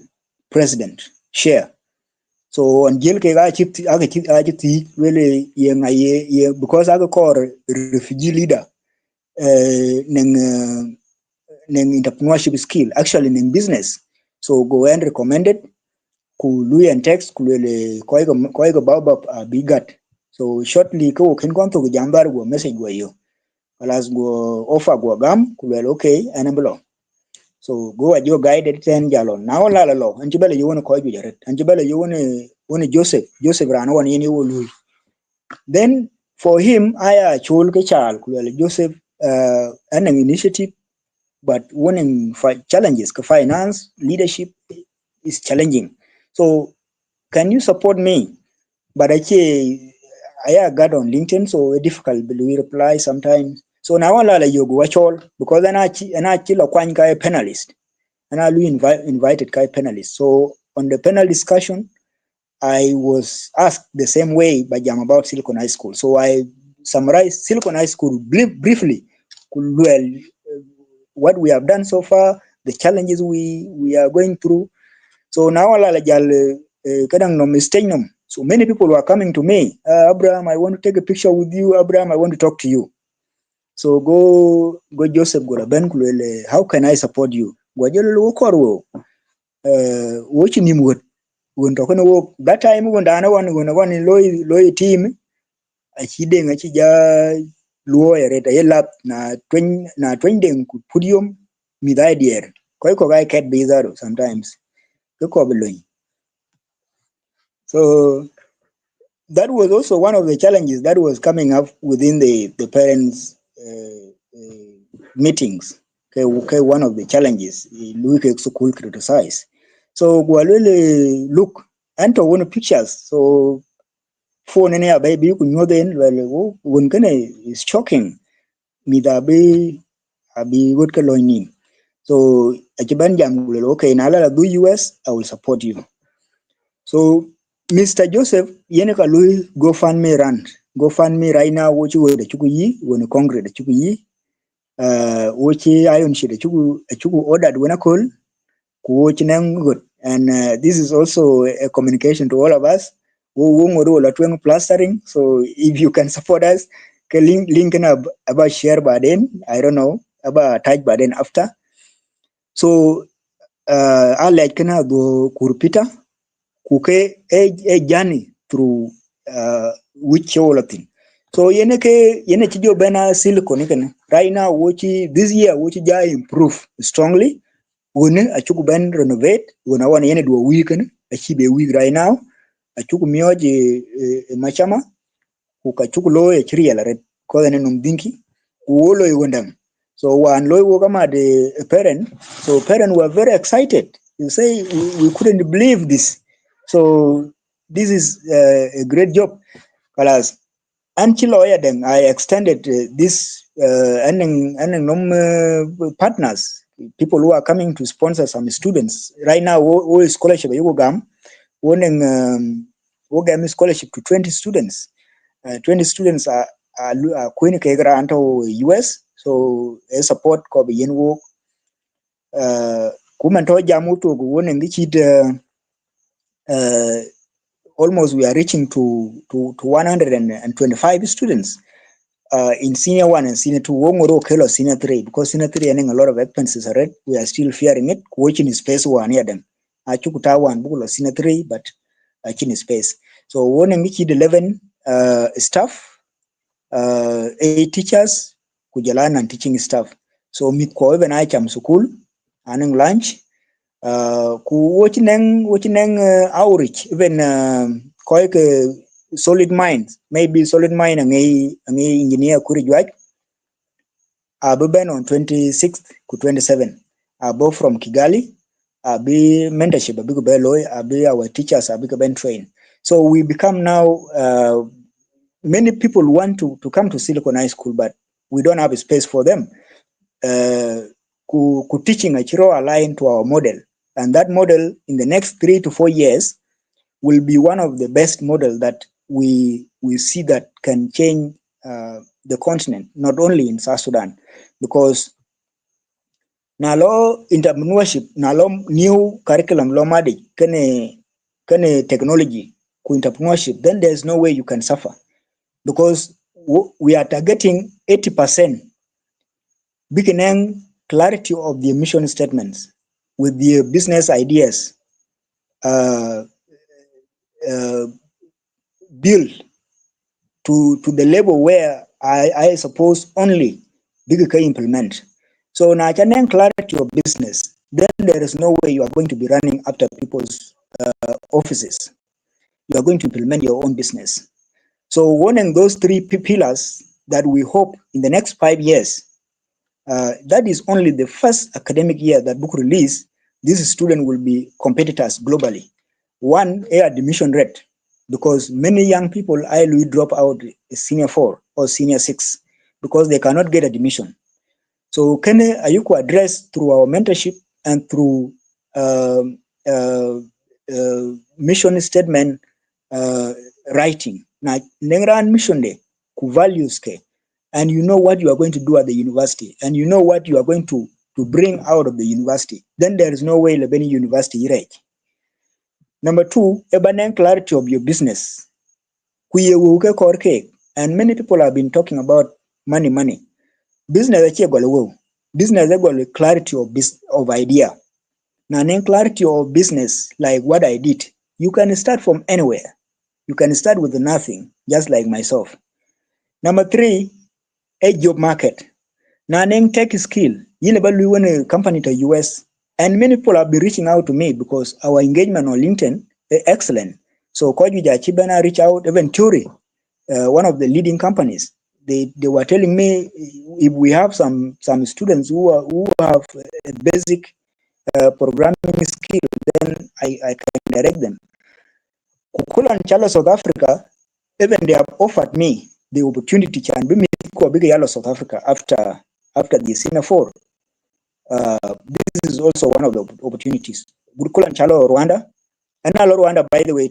president share. So on jail ke aga chip really ye because aga core refugee leader neng entrepreneurship skill actually neng business. So go and recommended ku lui and text ku le koi go baobab bigat. So shortly ko ken kon to jambar go message go yo. Alas go offer go gam ku le okay enablo. So go at your guided ten jalon. Now la anjibele you want ko ju jaret. Anjibele you want Joseph ran one yeni wo lui. Then for him I chol ke chal ku le Joseph an initiative but winning challenges finance leadership is challenging. So can you support me? But I got on LinkedIn, so it's difficult to reply sometimes. So now I you go watch all because I chill a panelist and I invited kai panelists. So on the panel discussion, I was asked the same way by Jam about Silicon High School. So I summarized Silicon High School briefly. Well, what we have done so far, the challenges we are going through. So now kadang no mistake no. So many people were coming to me, Abraham, I want to take a picture with you. Abraham, I want to talk to you. So go Joseph Goraben kulele, how can I support you? Gwajelo korwo watching him when talking work that time when dana one loy team a hidden a chija luo reta yelap na twin podium with idea. Koi ko guy cat bizarro sometimes. So that was also one of the challenges that was coming up within the parents' meetings. Okay, one of the challenges we could school criticize. So we really look and to one pictures. So phone any baby you can know then well when is shocking. Me da be abi good kaloini. So achiban jam okay na la do US I will support you. So Mr. Joseph yeneka lui GoFundMe run. GoFundMe right now which we the chuku yi when Congress the chuku yi which iron shit the chuku ordered when I call ku good. And this is also a communication to all of us who latweng plastering. So if you can support us link about share by then I don't know about touch by then after. So I like kana go kurpita kuke a journey through which all thing. So yene chijo bena silicon right now which this year which ja improve strongly wone achuku ben renovate wona wan yene do weekend achibe week right now achuku mioje machama ukachuku lo e chiriya la red ko ne num dinki wolo yondam. So one loy kama the parent, so parents were very excited. You say we couldn't believe this. So this is a great job. Kalas until then I extended this and partners, people who are coming to sponsor some students. Right now, all scholarship you gam, one scholarship to 20 students. 20 students are Queen Kegra anto US. So a support ko be yen work kuman to jamu to go won almost we are reaching to 125 students in senior 1 and senior 2 wongoro kelo senior 3 because senior 3 having a lot of expenses already. We are still fearing it watching space one near them achukuta one bulo senior 3 but in space. So won 11 staff 8 teachers kujalana and teaching staff. So mit ko even I cham school anang lunch ku watching outreach even ko solid minds maybe solid mind and engineer kuri jwaj abuben on 26th to 27 both from Kigali be mentorship big beloy be our teachers big ben train. So we become now many people want to come to Silicon High School, but we don't have a space for them. Ku teaching a chiro aligned to our model. And that model in the next 3 to 4 years will be one of the best model that we see that can change the continent, not only in South Sudan, because na lo entrepreneurship na lo new curriculum lo madi kane technology ku entrepreneurship, then there's no way you can suffer, because we are targeting 80% beginning clarity of the mission statements with the business ideas uh, uh, built to the level where I suppose only big can implement. So now can clarity of business, then there is no way you are going to be running after people's offices. You are going to implement your own business. So one of those three pillars that we hope in the next 5 years, that is only the first academic year that book release, these students will be competitors globally. One, admission rate, because many young people either drop out senior 4 or senior 6 because they cannot get admission. So can Ayuku address through our mentorship and through uh, uh, mission statement writing. Now, Nengran mission de ku values ke, and you know what you are going to do at the university, and you know what you are going to bring out of the university. Then there is no way Lebeni University right. Number two, a clarity of your business. Kuye wuke korke, and many people have been talking about money. Business achi egolo. Business egolo clarity of idea. Now, clarity of business, like what I did, you can start from anywhere. You can start with nothing, just like myself. Number three, a job market. Now, tech skill. You never want a company to US, and many people have been reaching out to me because our engagement on LinkedIn is excellent. So, Kojuja Chibana reach out, even Turi, one of the leading companies. They were telling me if we have some students who have a basic programming skill, then I can direct them. Kukula and Chala, South Africa, even they have offered me the opportunity to be me big yellow South Africa after the senior 4. This is also one of the opportunities. Kukula and Chala, Rwanda, and now Rwanda, by the way,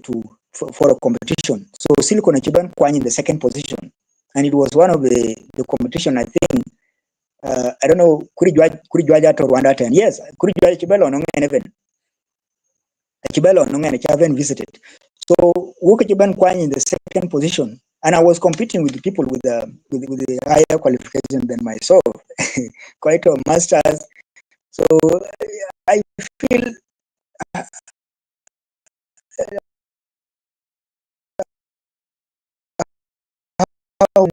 for a competition. So Silicon Achiban Kwan in the second position, and it was one of the competition. I think I don't know. Kurijwaja to Rwanda 10 yes. Kurijwaja Chibelo no even. Chibelo no haven't visited. So Wukachiban Kwan in the second position, and I was competing with the people with the higher qualification than myself, quite a masters. So I feel how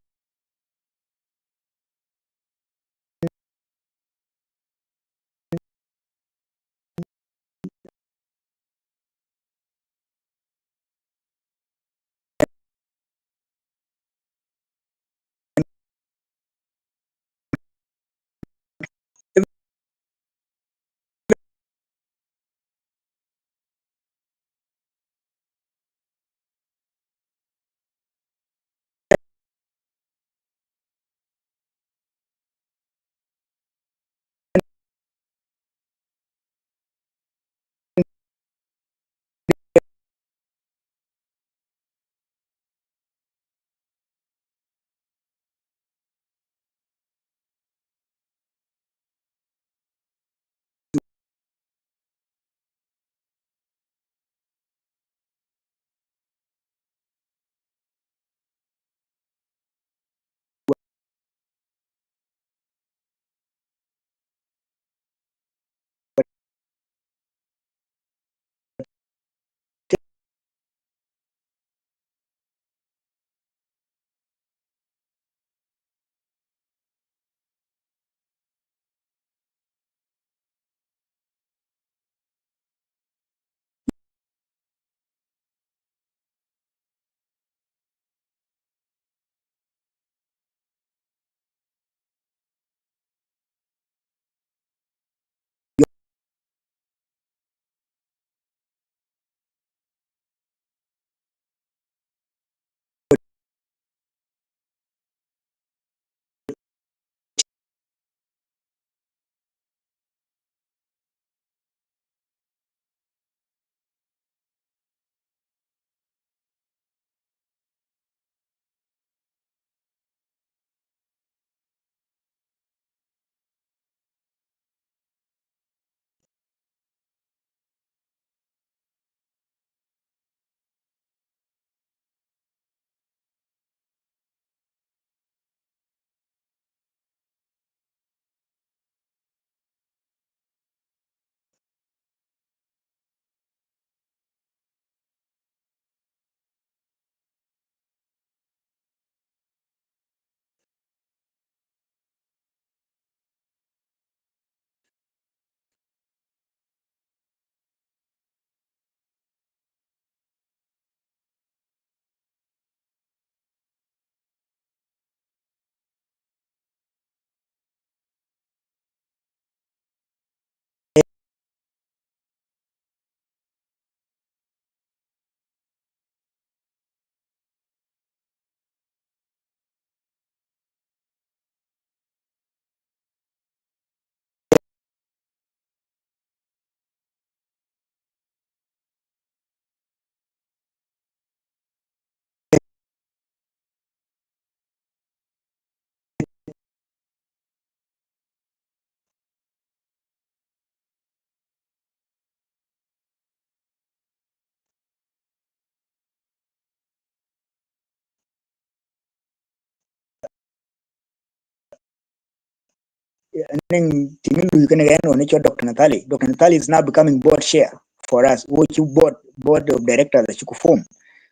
Dr. Natali. Dr. Natali is now becoming board chair for us, which you board of directors that you could form.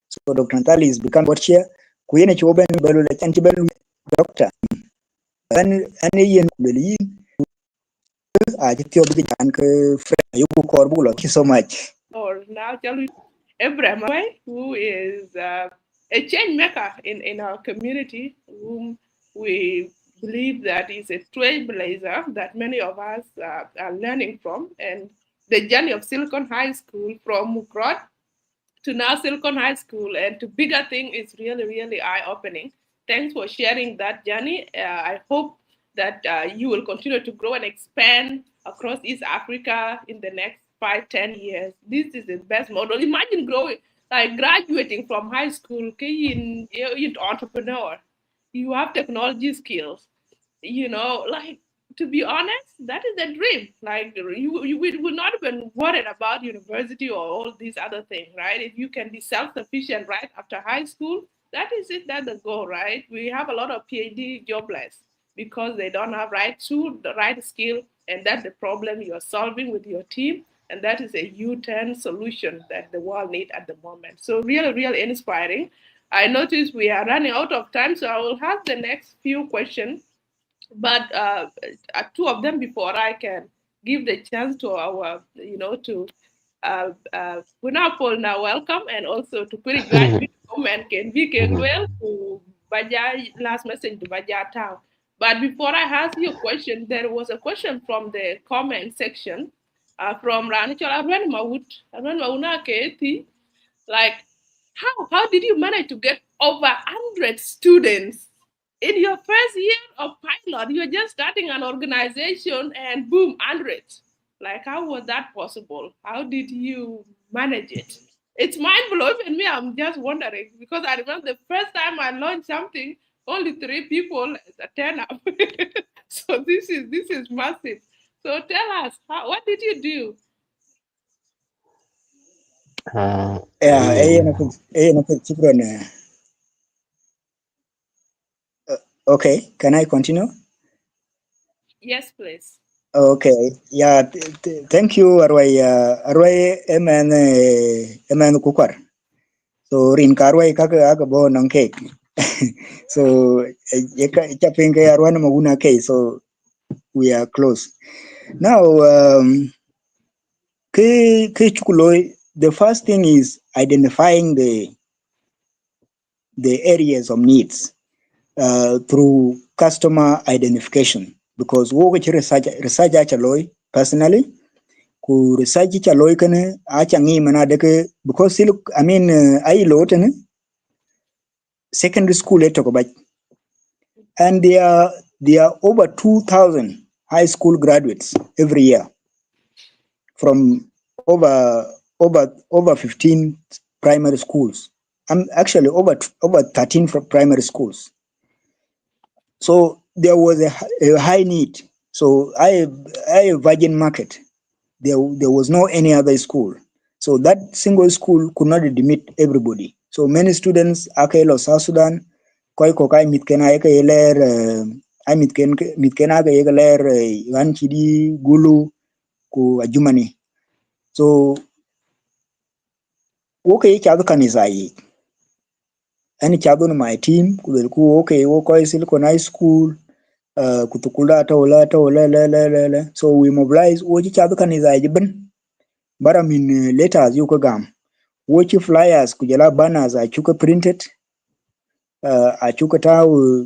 So Dr. Natali is becoming board chair. Kuyene choben belu le chanchi belu doctor. And yen beli thank you so much. Or now tell you Abraham Aruai, who is a change maker in our community, whom we believe that is a trailblazer that many of us are learning from. And the journey of Silicon High School from Mukrot to now Silicon High School and to bigger thing is really, really eye-opening. Thanks for sharing that journey. I hope that you will continue to grow and expand across East Africa in the next 5, 10 years. This is the best model. Imagine growing, like graduating from high school, into entrepreneur. You have technology skills, like to be honest, that is the dream. Like you will not even worry about university or all these other things, right? If you can be self-sufficient right after high school, that is it. That's the goal, right? We have a lot of PhD jobless because they don't have right tool, the right skill, and that's the problem you're solving with your team. And that is a U-turn solution that the world needs at the moment. So really, really inspiring. I notice we are running out of time, so I will have the next few questions, but two of them before I can give the chance to our, to Punapol now welcome, and also to Puri graduate and can be well to Baja last message to Baja Town. But before I ask you a question, there was a question from the comment section from Ranichol Arwen Mawut, Arwen Mauna Keti, like, how did you manage to get over 100 students in your first year of pilot? You're just starting an organization and boom, 100. Like, how was that possible? How did you manage it? It's mind blowing, and me, I'm just wondering because I remember the first time I launched something, only 3 people turn up. So this is massive. So tell us, what did you do? Okay, can I continue? Yes, please. Okay, yeah, thank you, Arwai, eman kukwar. So rin karwai kaka aga bo nang cake. So chapinga arwana maguna cake. So we are close now. The first thing is identifying the areas of needs through customer identification, because what research achaloy personally ku research chaloy kane acha ngi mana deke, because I mean I lot secondary school etokobach, and there are over 2,000 high school graduates every year from over 15 primary schools. I'm actually over 13 from primary schools. So there was a high need. So I virgin market. There was no any other school. So that single school could not admit everybody. So many students akailo South Sudan koi kokai mitkena eka yeler I mitkena ga yeler ganchidi gulu ku ajumani. So okay chadu kanisa yi. Any chadu my team ku okay wo Silicon High School kutukula la. So we mobilize wochi chadu kanisa jiben. Bara min letters yuko gam. Wochi flyers kujala banners achuka printed. Achuka tau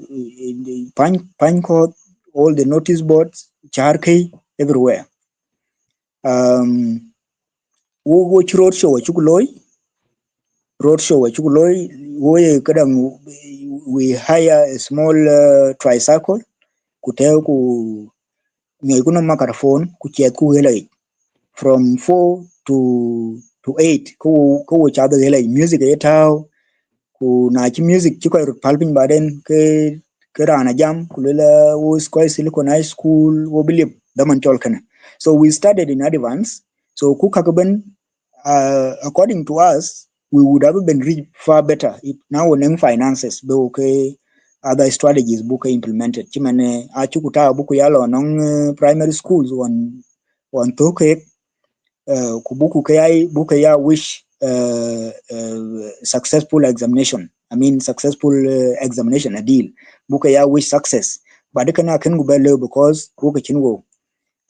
punch code, all the notice boards, charkey everywhere. Wochi roadshow achukuloi. We hire a small tricycle kuteo ku ngekuna microphone kuchet ku helai from 4 to 8 ko chado helai music etao ku na chi music chiko palpin baden ke rana jam kulela was Silicon High School wo bilip daman cholkana. So we started in advance. So kukakaben according to us we would have been reached far better if now when finances be okay other strategies book implemented. Chimane achukuta buku yalo nong primary schools on toke kubuku kayai buku ya wish successful examination. I mean successful examination a deal. Buku ya wish success. But kana ken gubele because buku chinwo.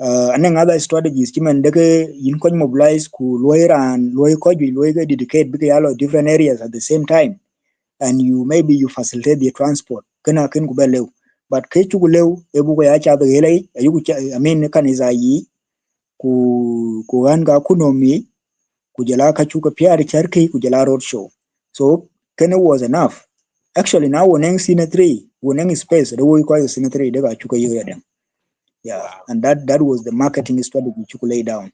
And other strategies chiman deke yin kon mobilize ku lawyer and lawyer dedicate buku yalo different areas at the same time. And you facilitate the transport kana ken ku belew but ke chu lew e bu ko ya cha be hele ayu I mean kan izayi ku anga kunomi ku jala ka chu ka piar charki ku jala road show so ken was enough actually now wonen sine 3 wonen space the way ko sine 3 de ga chu ka yoya dem yeah Wow. and that was the marketing strategy chu lay down.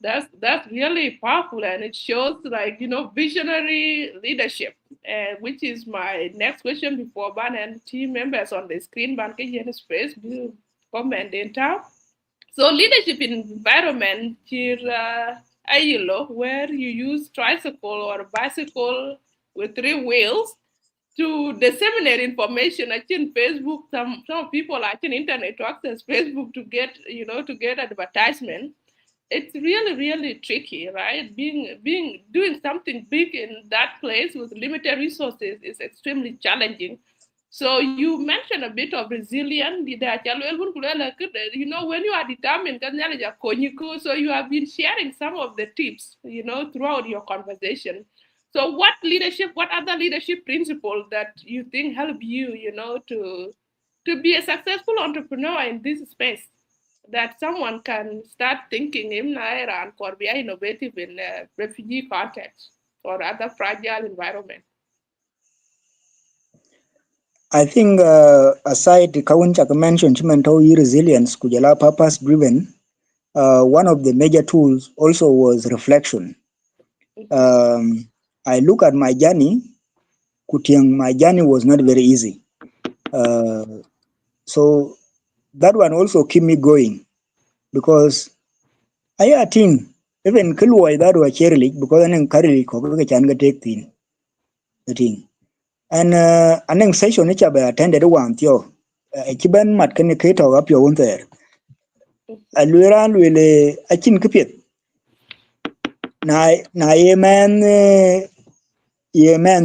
That's really powerful, and it shows like visionary leadership. Which is my next question before ban and team members on the screen. Ban can you space do comment in town. So leadership in environment here, where you use tricycle or bicycle with 3 wheels to disseminate information. I think Facebook, some people I think internet to access Facebook to get advertisement. It's really tricky, right? Being doing something big in that place with limited resources is extremely challenging. So you mentioned a bit of resilience. When you are determined, so you have been sharing some of the tips, throughout your conversation. So what other leadership principles that you think help you, to be a successful entrepreneur in this space? That someone can start thinking in and for be innovative in a refugee context or other fragile environment. I think aside Kawun Chaka mentioned Chimento resilience kujala purpose driven. One of the major tools also was reflection. Mm-hmm. I look at my journey. Kutiang, my journey was not very easy. So that one also keep me going because I think even Kilwa that were cherry because I think currently Koga can take the thing. And an session which I attended one theo. Kiban mat can cater up your own there. Aluran will a chin kipit. Na ye man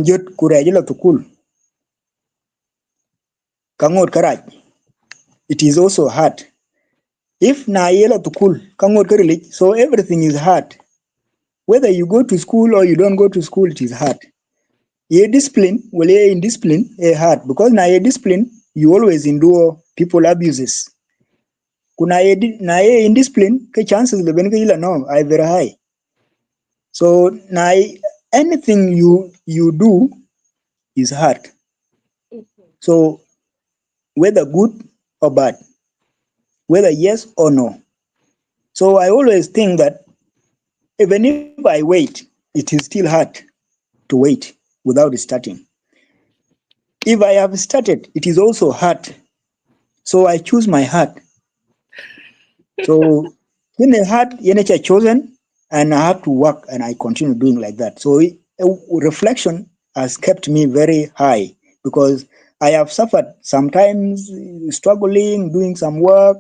jut kurajila to cool. Kangot karaj. It is also hard. If na yela to cool, kangot karili, so everything is hard. Whether you go to school or you don't go to school, it is hard. Ye discipline, well, ye indiscipline, hard because na ye discipline, you always endure people abuses. Kuna ye indiscipline, ke chances the benefit no, I very high. So na anything you do is hard. So whether good or bad, whether yes or no. So I always think that even if I wait, it is still hard to wait without starting. If I have started, it is also hard. So I choose my heart. So when a heart, I chosen, and I have to work, and I continue doing like that. So reflection has kept me very high because I have suffered sometimes struggling, doing some work.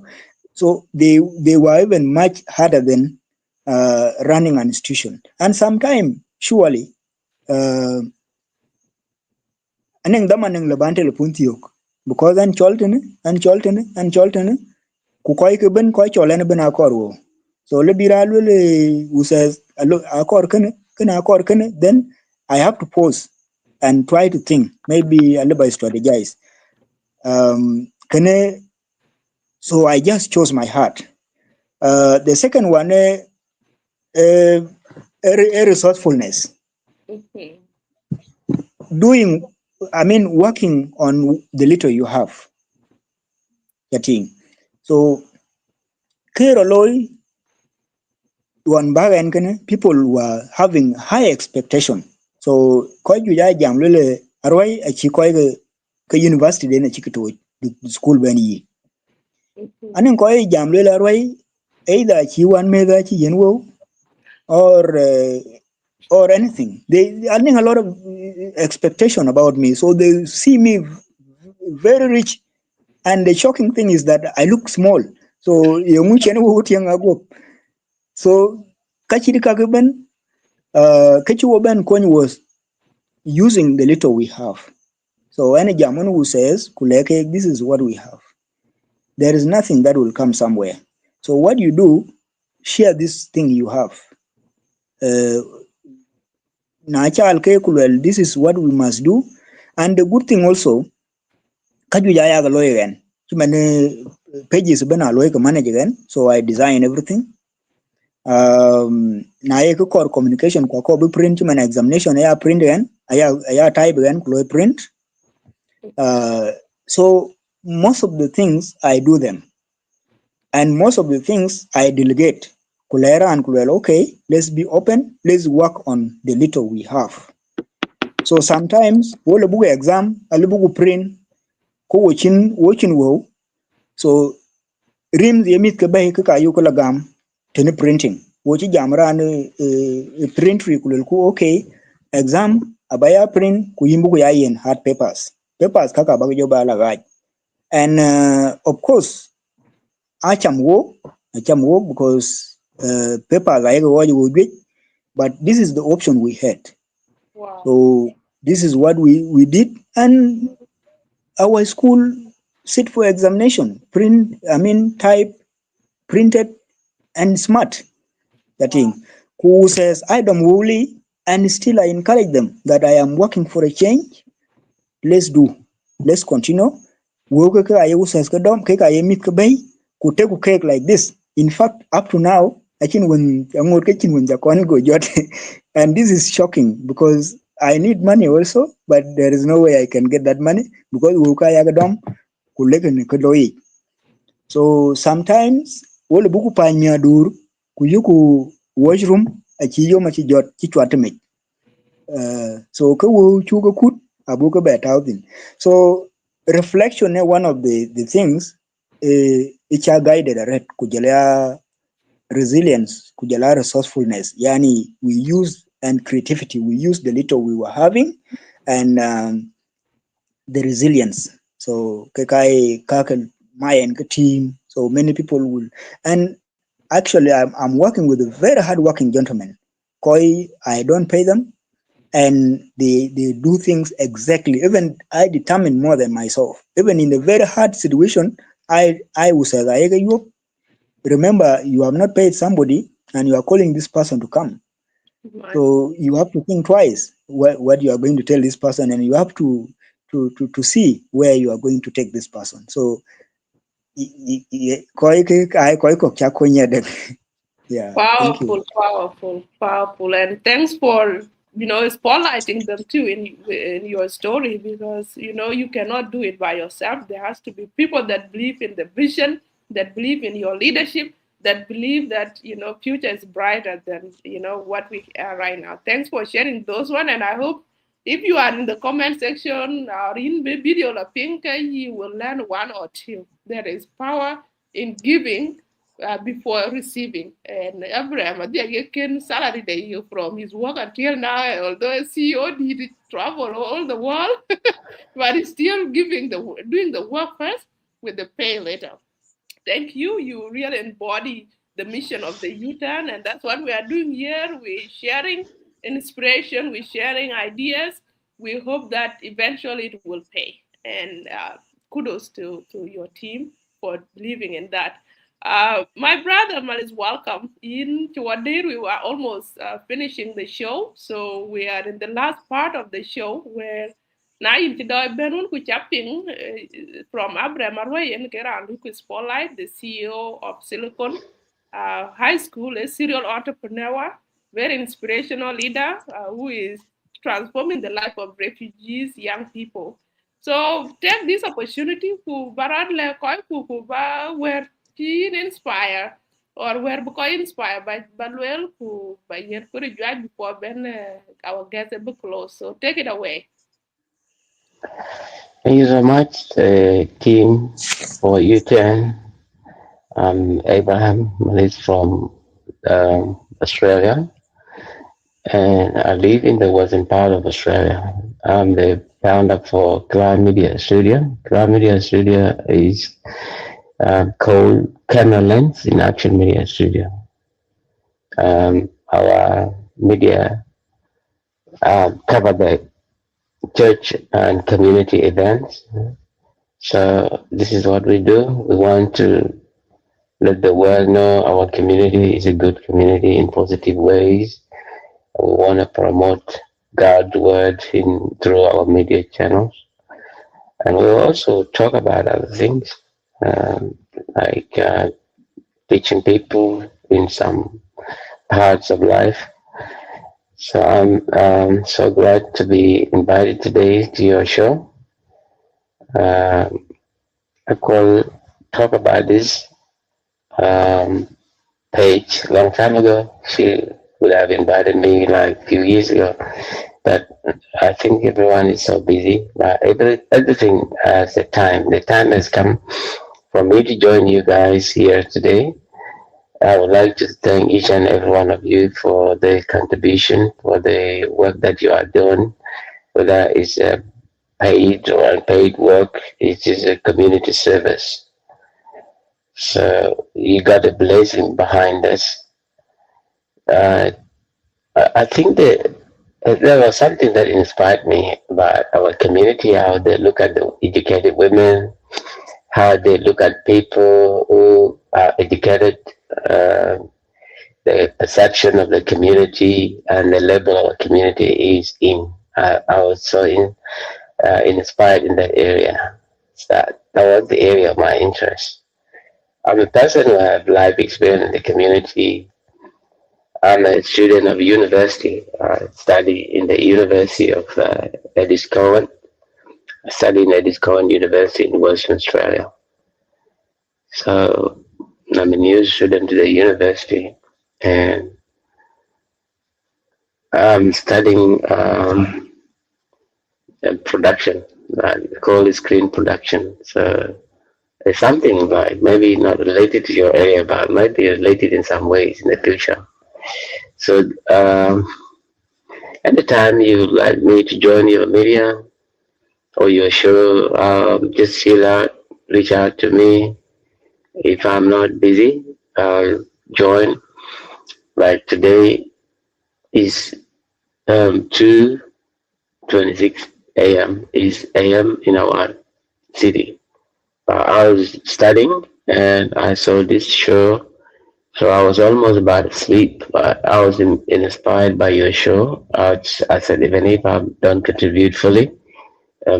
So they were even much harder than running an institution. And sometimes, surely, aneng damaneng labante lepuntiok because an cholten ku koy ke ben koy cholen ben akor wo so le biral le usas akor ken then I have to pause and try to think maybe a little strategize kene so I just chose my heart. The second one resourcefulness, Mm-hmm. doing working on the little you have, getting so Kero loy one bag and people were having high expectation. So quite you jam lele arwai a chi ke university den a chi to the school ben yi. Mm-hmm. Anen koi jam lele arwai either chi one mega chi yenwo or or anything. They are having a lot of expectation about me, so they see me very rich. And the shocking thing is that I look small. So so kachiri kakaben kachi kony was using the little we have. So any German who says kuleke, this is what we have. There is nothing that will come somewhere. So what you do, share this thing you have. This is what we must do. And the good thing also, kaju jaya ga lawyer again. Pages been a lawyer manage again. So I design everything. Na ye core communication kwa ko print man examination ya print again. Aya type again print. So most of the things I do them. And most of the things I delegate. Kulera and Kulera, okay, let's be open, let's work on the little we have. So sometimes, wole bugu exam, alibugu print, ko watching wo. So rim the emit kabahi kaka yukola gam, tene printing. Wochi jamra print ku okay, exam, abaya print, kuyimbugu ya yen hard papers. Papers kaka bagu joba lagaj. And of course, acham wo because papers I would get, but this is the option we had. Wow. So this is what we did, and our school sit for examination, type, printed, and smart. That thing. Who says I don't really, and still I encourage them that I am working for a change. Let's continue. Work could take a cake like this. In fact, up to now, I think when go jot, and this is shocking because I need money also, but there is no way I can get that money because so sometimes wole buku panya dur kuyuku washroom achiyo machi jot chichwatme. So ko chuga kut abuka betawtin. So reflection is one of the things it's a guided red kujala resilience kujala resourcefulness. Yani we use and creativity, we use the little we were having and the resilience. So kakai kakan my and team. So many people will, and actually I'm working with a very hardworking gentlemen. Koi I don't pay them, and they do things exactly. Even I determine more than myself. Even in a very hard situation, I will say, you remember you have not paid somebody, and you are calling this person to come. So you have to think twice what you are going to tell this person, and you have to see where you are going to take this person. So yeah, thank you. Powerful, and thanks for spotlighting them too in your story, because you cannot do it by yourself. There has to be people that believe in the vision, that believe in your leadership, that believe that future is brighter than what we are right now. Thanks for sharing those one, and I hope if you are in the comment section or in the video of Pink, you will learn one or two. There is power in giving before receiving. And Abraham, I think can salary they you from his work until now, although CEO did travel all the world, but he's still doing the work first with the pay later. Thank you. You really embody the mission of the U-Turn, and that's what we are doing here. We're sharing inspiration, we're sharing ideas. We hope that eventually it will pay. And kudos to your team for believing in that. My brother Mal is welcome. In Chuadir, we were almost finishing the show. So we are in the last part of the show where now in Chidoy Benun Kuchaping from Abraham Aruai and Keran who spotlight the CEO of Silicon High School, a serial entrepreneur, very inspirational leader who is transforming the life of refugees, young people. So take this opportunity to baradle koi ku ba where teen inspire or where because inspired by Baluel who by yen kuri judge before Ben our guest a book close. So take it away. Thank you so much, team, for your turn. I'm Abraham Malis from Australia. and I live in the western part of Australia. I'm the founder for Cloud Media Studio. Cloud Media Studio is called Camera Lens in Action Media Studio. Our media cover the church and community events. So this is what we do. We want to let the world know our community is a good community in positive ways. We want to promote God's word in through our media channels, and we also talk about other things um, like teaching people in some parts of life. So I'm so glad to be invited today to your show. Um I call talk about this um, page long time ago. She would have invited me like a few years ago, but I think everyone is so busy. But everything has a time. The time has come for me to join you guys here today. I would like to thank each and every one of you for the contribution, for the work that you are doing, whether it's paid or unpaid work. It is a community service. So you got a blessing behind us. Uh, I think that there was something that inspired me about our community, how they look at the educated women, how they look at people who are educated, uh, the perception of the community and the level our community is in. I was so inspired in that area. That was the area of my interest. I'm a person who have life experience in the community. I'm a student of university. I study in the University of Edis Cowan. I study in Edis Cowan University in Western Australia. So I'm a new student to the university, and I'm studying production. I call it screen production. So it's something like maybe not related to your area, but might be related in some ways in the future. So at the time you like me to join your media or your show, just feel out, reach out to me. If I'm not busy, join. Like today is 2:26 a.m. is a.m. in our city. I was studying and I saw this show. So I was almost about to sleep, but I was inspired by your show. I said, even if I don't contribute fully,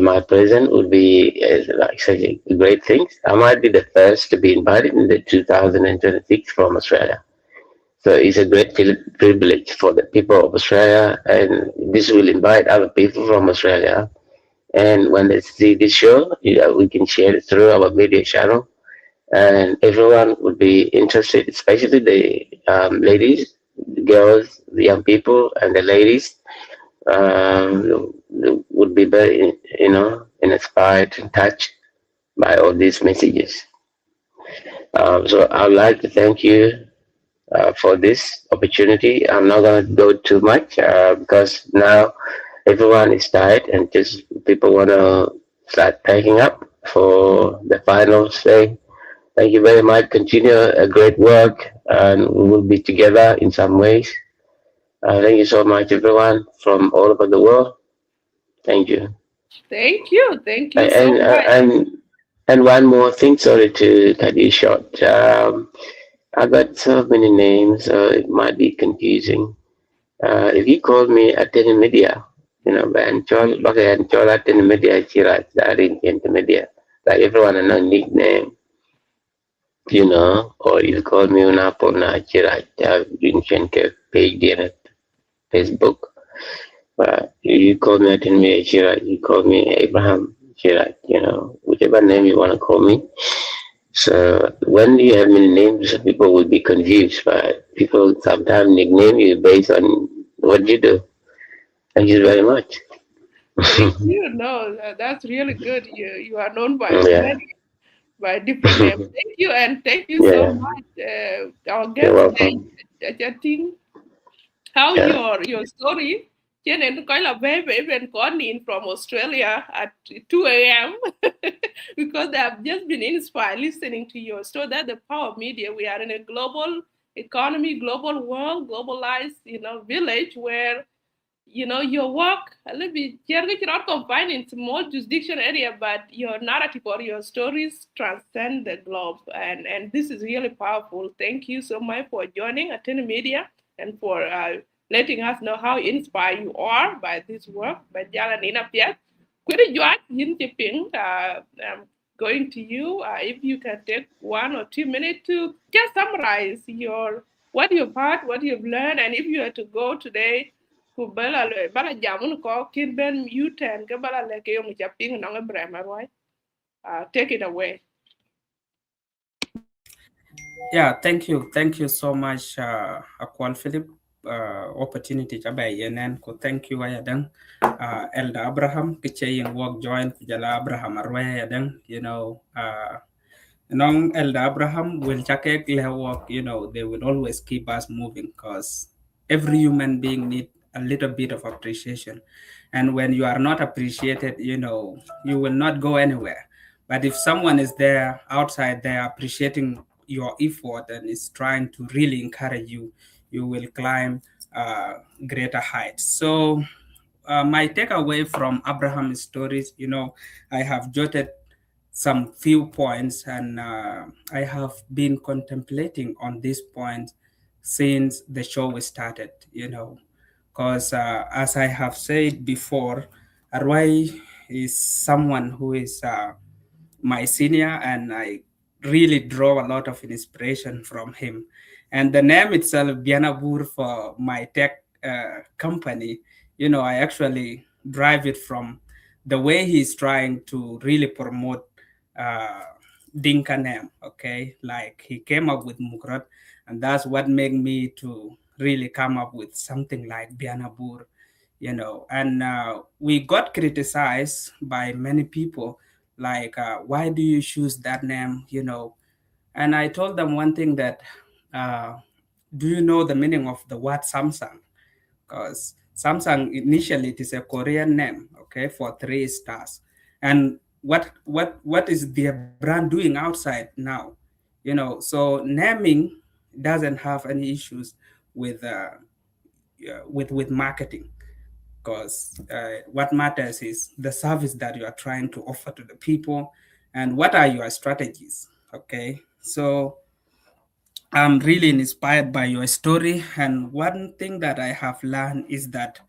my presence would be like such a great thing. I might be the first to be invited in the 2026 from Australia. So it's a great privilege for the people of Australia, and this will invite other people from Australia. And when they see this show, we can share it through our media channel, and everyone would be interested, especially the ladies, the girls, the young people, and the ladies would be very, inspired and touched by all these messages. So I'd like to thank you for this opportunity. I'm not going to go too much because now everyone is tired and just people want to start packing up for the final day. Thank you very much. Continue a great work, and we will be together in some ways. Thank you so much, everyone from all over the world. Thank you. Thank you. Thank you so And much. and one more thing. Sorry to cut you short. I got so many names, so it might be confusing. If you call me attending media, and Chol attending media, Chira, that in media. Like everyone I know nickname, or you call me Unapona Chira, in page there at Facebook. But you call me attending media, Chira, you call me Abraham Chira, whichever name you want to call me. So when you have many names, people will be confused. But people sometimes nickname you based on what you do. Thank you very much. Thank you. No, that's really good. You are known by Yeah, many by different names. Thank you, and thank you so yeah, much. Our you're guest today, welcome. Jatin. how Yeah. your story can end quite a baby even gone in from Australia at 2 a.m. because they have just been inspired listening to your story. That's the power of media. We are in a global economy, global world, globalized, village where your work a little bit you're not confined in small jurisdiction area, but your narrative or your stories transcend the globe, and this is really powerful. Thank you so much for joining Atene Media and for letting us know how inspired you are by this work. But Jala Nina Piat, Kwiri Juat, Yin Tipping, I'm going to you. If you can take 1 or 2 minutes to just summarize what you've heard, what you've learned, and if you had to go today ku bala jamun ko kin ben uten ke bala le ke yong japing no Abraham Aruai. Take it away. Yeah, thank you so much, Akwal Philip. Opportunity chabai yenen ko thank you ayadang Elder Abraham kichaying work join kujala Abraham Arway ayadang non Elder Abraham will check work, they will always keep us moving because every human being need a little bit of appreciation. And when you are not appreciated, you will not go anywhere. But if someone is there outside there appreciating your effort and is trying to really encourage you, you will climb greater heights. So my takeaway from Abraham's stories, I have jotted some few points, and I have been contemplating on these points since the show started, because as I have said before, Arwai is someone who is my senior, and I really draw a lot of inspiration from him. And the name itself, Bianabur, for my tech company, I actually drive it from the way he's trying to really promote uh, Dinka name. Okay, like he came up with Mukrat, and that's what made me to really come up with something like Bianabur, and we got criticized by many people like why do you choose that name, and I told them one thing that uh, do you know the meaning of the word Samsung? Because Samsung initially it is a Korean name, okay, for 3 stars. And what is their brand doing outside now? So naming doesn't have any issues with with marketing, because what matters is the service that you are trying to offer to the people and what are your strategies. Okay, so I'm really inspired by your story, and one thing that I have learned is that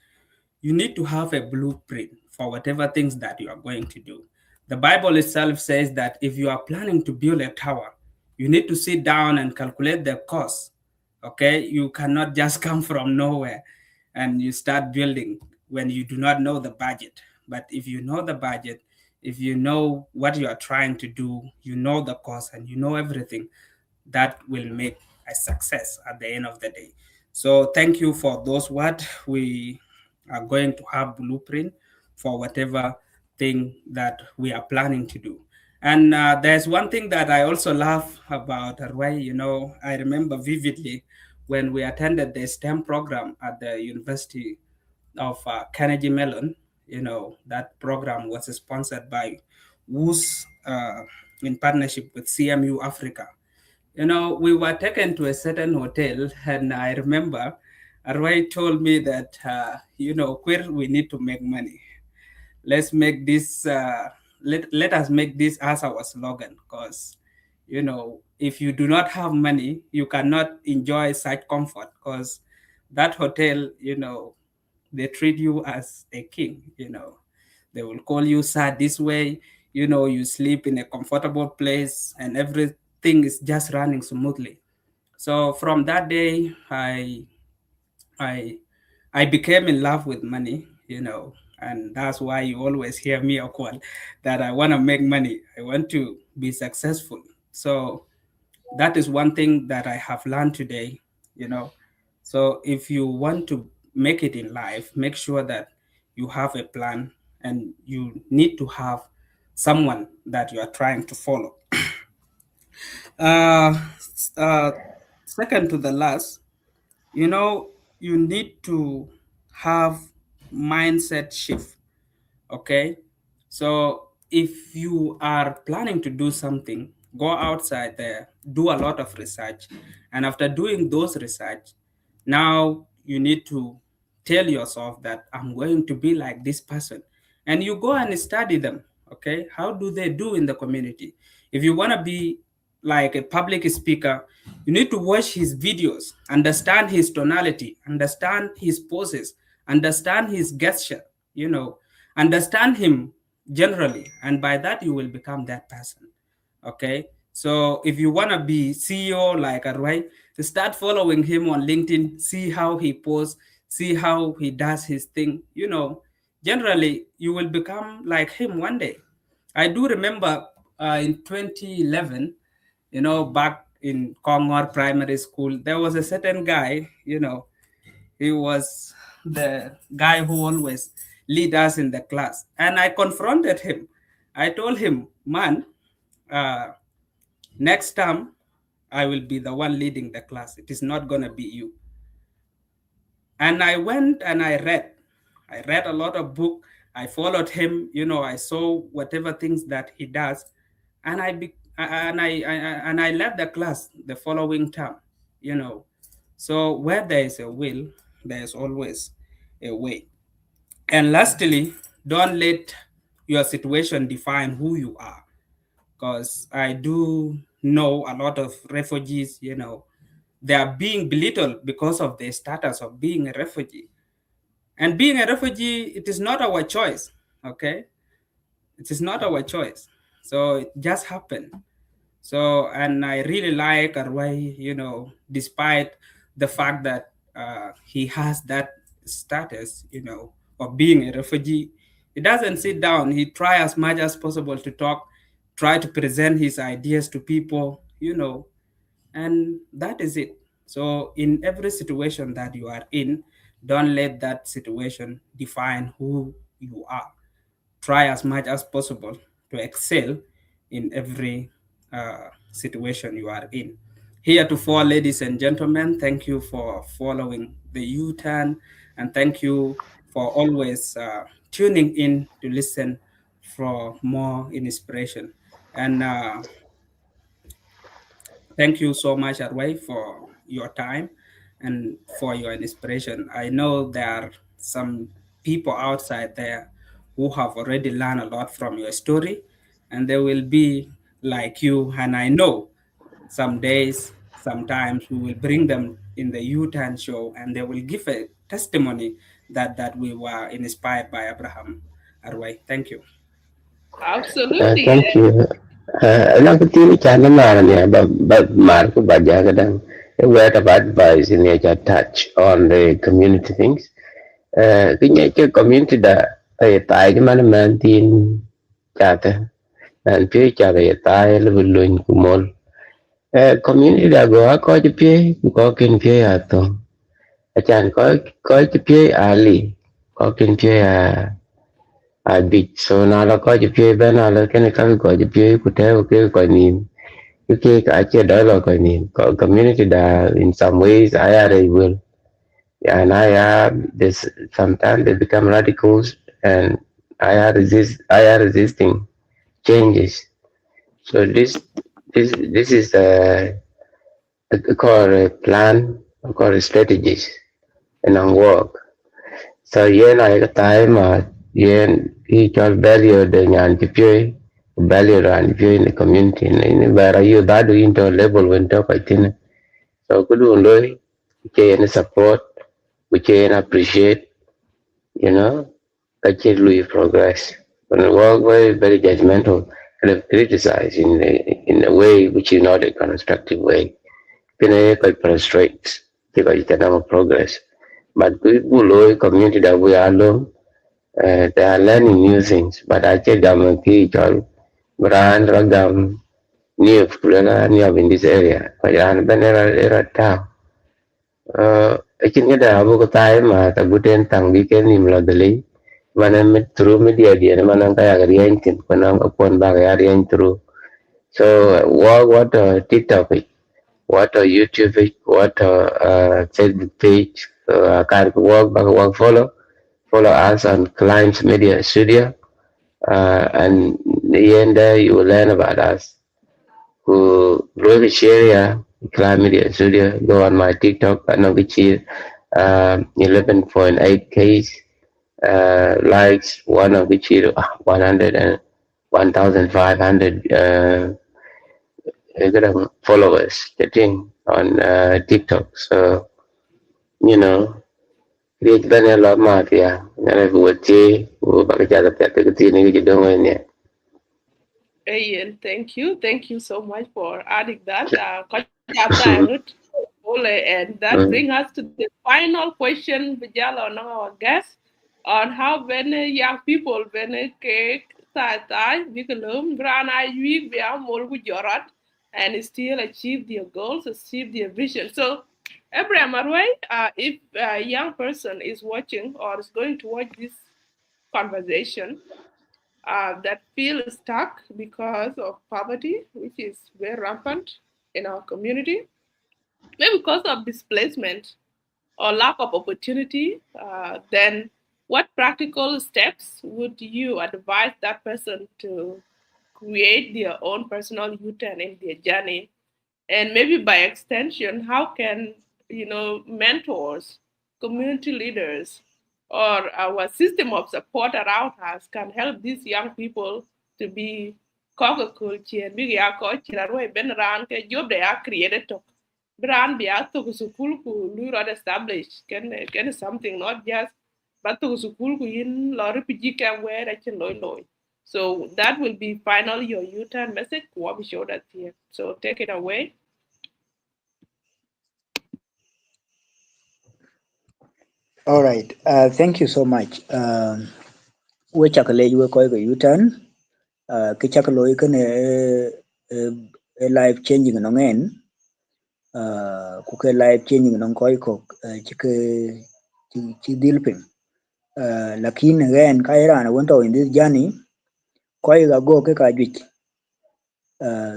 you need to have a blueprint for whatever things that you are going to do. The Bible itself says that if you are planning to build a tower, you need to sit down and calculate the cost. Okay, you cannot just come from nowhere and you start building when you do not know the budget. But if you know the budget, if you know what you are trying to do, you know the cost and you know everything, that will make a success at the end of the day. So thank you for those words. We are going to have blueprint for whatever thing that we are planning to do. And there's one thing that I also love about Arway. I remember vividly when we attended the STEM program at the University of Carnegie Mellon. That program was sponsored by WUS in partnership with CMU Africa. We were taken to a certain hotel, and I remember Arwai told me that, Queer, we need to make money. Let's make this, let us make this as our slogan, because, if you do not have money, you cannot enjoy such comfort, because that hotel, they treat you as a king, They will call you sir this way, you sleep in a comfortable place and everything is just running smoothly. So from that day, I I became in love with money, and that's why you always hear me Akwal, that I want to make money. I want to be successful. So that is one thing that I have learned today, you know. So if you want to make it in life, make sure that you have a plan and you need to have someone that you are trying to follow. Uh, uh, Second to the last, you know, you need to have mindset shift. Okay, so if you are planning to do something, go outside there, do a lot of research, and after doing those research, now you need to tell yourself that I'm going to be like this person, and you go and study them. Okay, how do they do in the community? If you want to be like a public speaker, you need to watch his videos, understand his tonality, understand his poses, understand his gesture, you know, understand him generally, and by that you will become that person. Okay, so if you want to be CEO like Aruai, start following him on LinkedIn, see how he posts, see how he does his thing, you know, generally you will become like him one day. I do remember in 2011, you know, back in Kongor Primary School, there was a certain guy, you know, he was the guy who always lead us in the class. And I confronted him. I told him, man, uh, next time I will be the one leading the class. It is not going to be you. And I went and I read. I read a lot of book. I followed him. You know, I saw whatever things that he does, and I left the class the following term. You know, so where there is a will, there is always a way. And lastly, don't let your situation define who you are, because I do know a lot of refugees. You know, they are being belittled because of their status of being a refugee. And being a refugee, it is not our choice, okay? It is not our choice. So it just happened. So, and I really like Arwai, you know, despite the fact that he has that status, you know, of being a refugee, he doesn't sit down. He try as much as possible to talk, try to present his ideas to people, you know, and that is it. So in every situation that you are in, don't let that situation define who you are. Try as much as possible to excel in every situation you are in. Heretofore, ladies and gentlemen, thank you for following the U-turn, and thank you for always tuning in to listen for more inspiration. And thank you so much, Arway, for your time and for your inspiration. I know there are some people outside there who have already learned a lot from your story, and they will be like you. And I know some days, sometimes we will bring them in the U-turn show, and they will give a testimony that we were inspired by Abraham Arway. Thank you. Absolutely. Thank you. Anak kecil cara mana ya, marku baca kadang. A word of advice in nature touch on the community things. Kenya ke community da ay tay mana mantin chata. And pure chata ya tay lebih luin kumol. Community da go ko je pye ko kin pye ato. Achan ko je pye ali. Ko kin pye a bit so na la ko je pye ben ala ken ka ko je pye ku te ke ko ni. Okay, actually dialogue I mean community that in some ways I are a will. Yeah, and I are this sometimes they become radicals and I are resisting changes. So this is called a plan, called a strategies and on work. So yeah na cái time mà yeah he cho value the nyan chipye value and in the community in where you that into level when talk I think so good one loy which support which appreciate you know that you progress when work very judgmental kind of criticize in a way which is not a constructive way can quite frustrate because you can have progress but people loy community that we are alone they are learning new things but I tell them brand ragam new kulala new in this area kaya ben era town akin kada abu ko tayo ma tabuten tang weekend ni mla dali mana met through media dia mana kaya riyan tin kana upon ba kaya riyan through so what TikTok what YouTube what Facebook page So follow us on Clients Media Studio, and the end there you will learn about us. Who really share ya Client Media Studio? Go on my TikTok, I know which is 11.8K likes, one of which is 100 and 1,500 followers, the thing on TikTok. So you know. Create bene lot mafia. Nana buwati baka jada pete kuti ni kidongo ni. Ian, thank you. Thank you so much for adding that. And that brings us to the final question, Vijala, on our guest, on how many young people, when cake, become grand we are more with your art and still achieve their goals, achieve their vision. So, Abraham Aruai, if a young person is watching or is going to watch this conversation, that feel stuck because of poverty, which is very rampant in our community, maybe because of displacement or lack of opportunity, then what practical steps would you advise that person to create their own personal U-turn in their journey? And maybe by extension, how can mentors, community leaders, or our system of support around us can help these young people to be coca culture big ya culture arwe ben ran ke job they are created to brand be to school ku lu established can something not just but to school ku in la refugee can where I can loy. So that will be finally your U-turn message. What we showed that here. So take it away. All right. Thank you so much. We chakale we koi ko yutan. Ki chakalo ikane life changing no ngen. Ku ke life changing no koi ko chike chi dilping. Lakini again kaira na wento in this journey koi ga go ke ka jwich.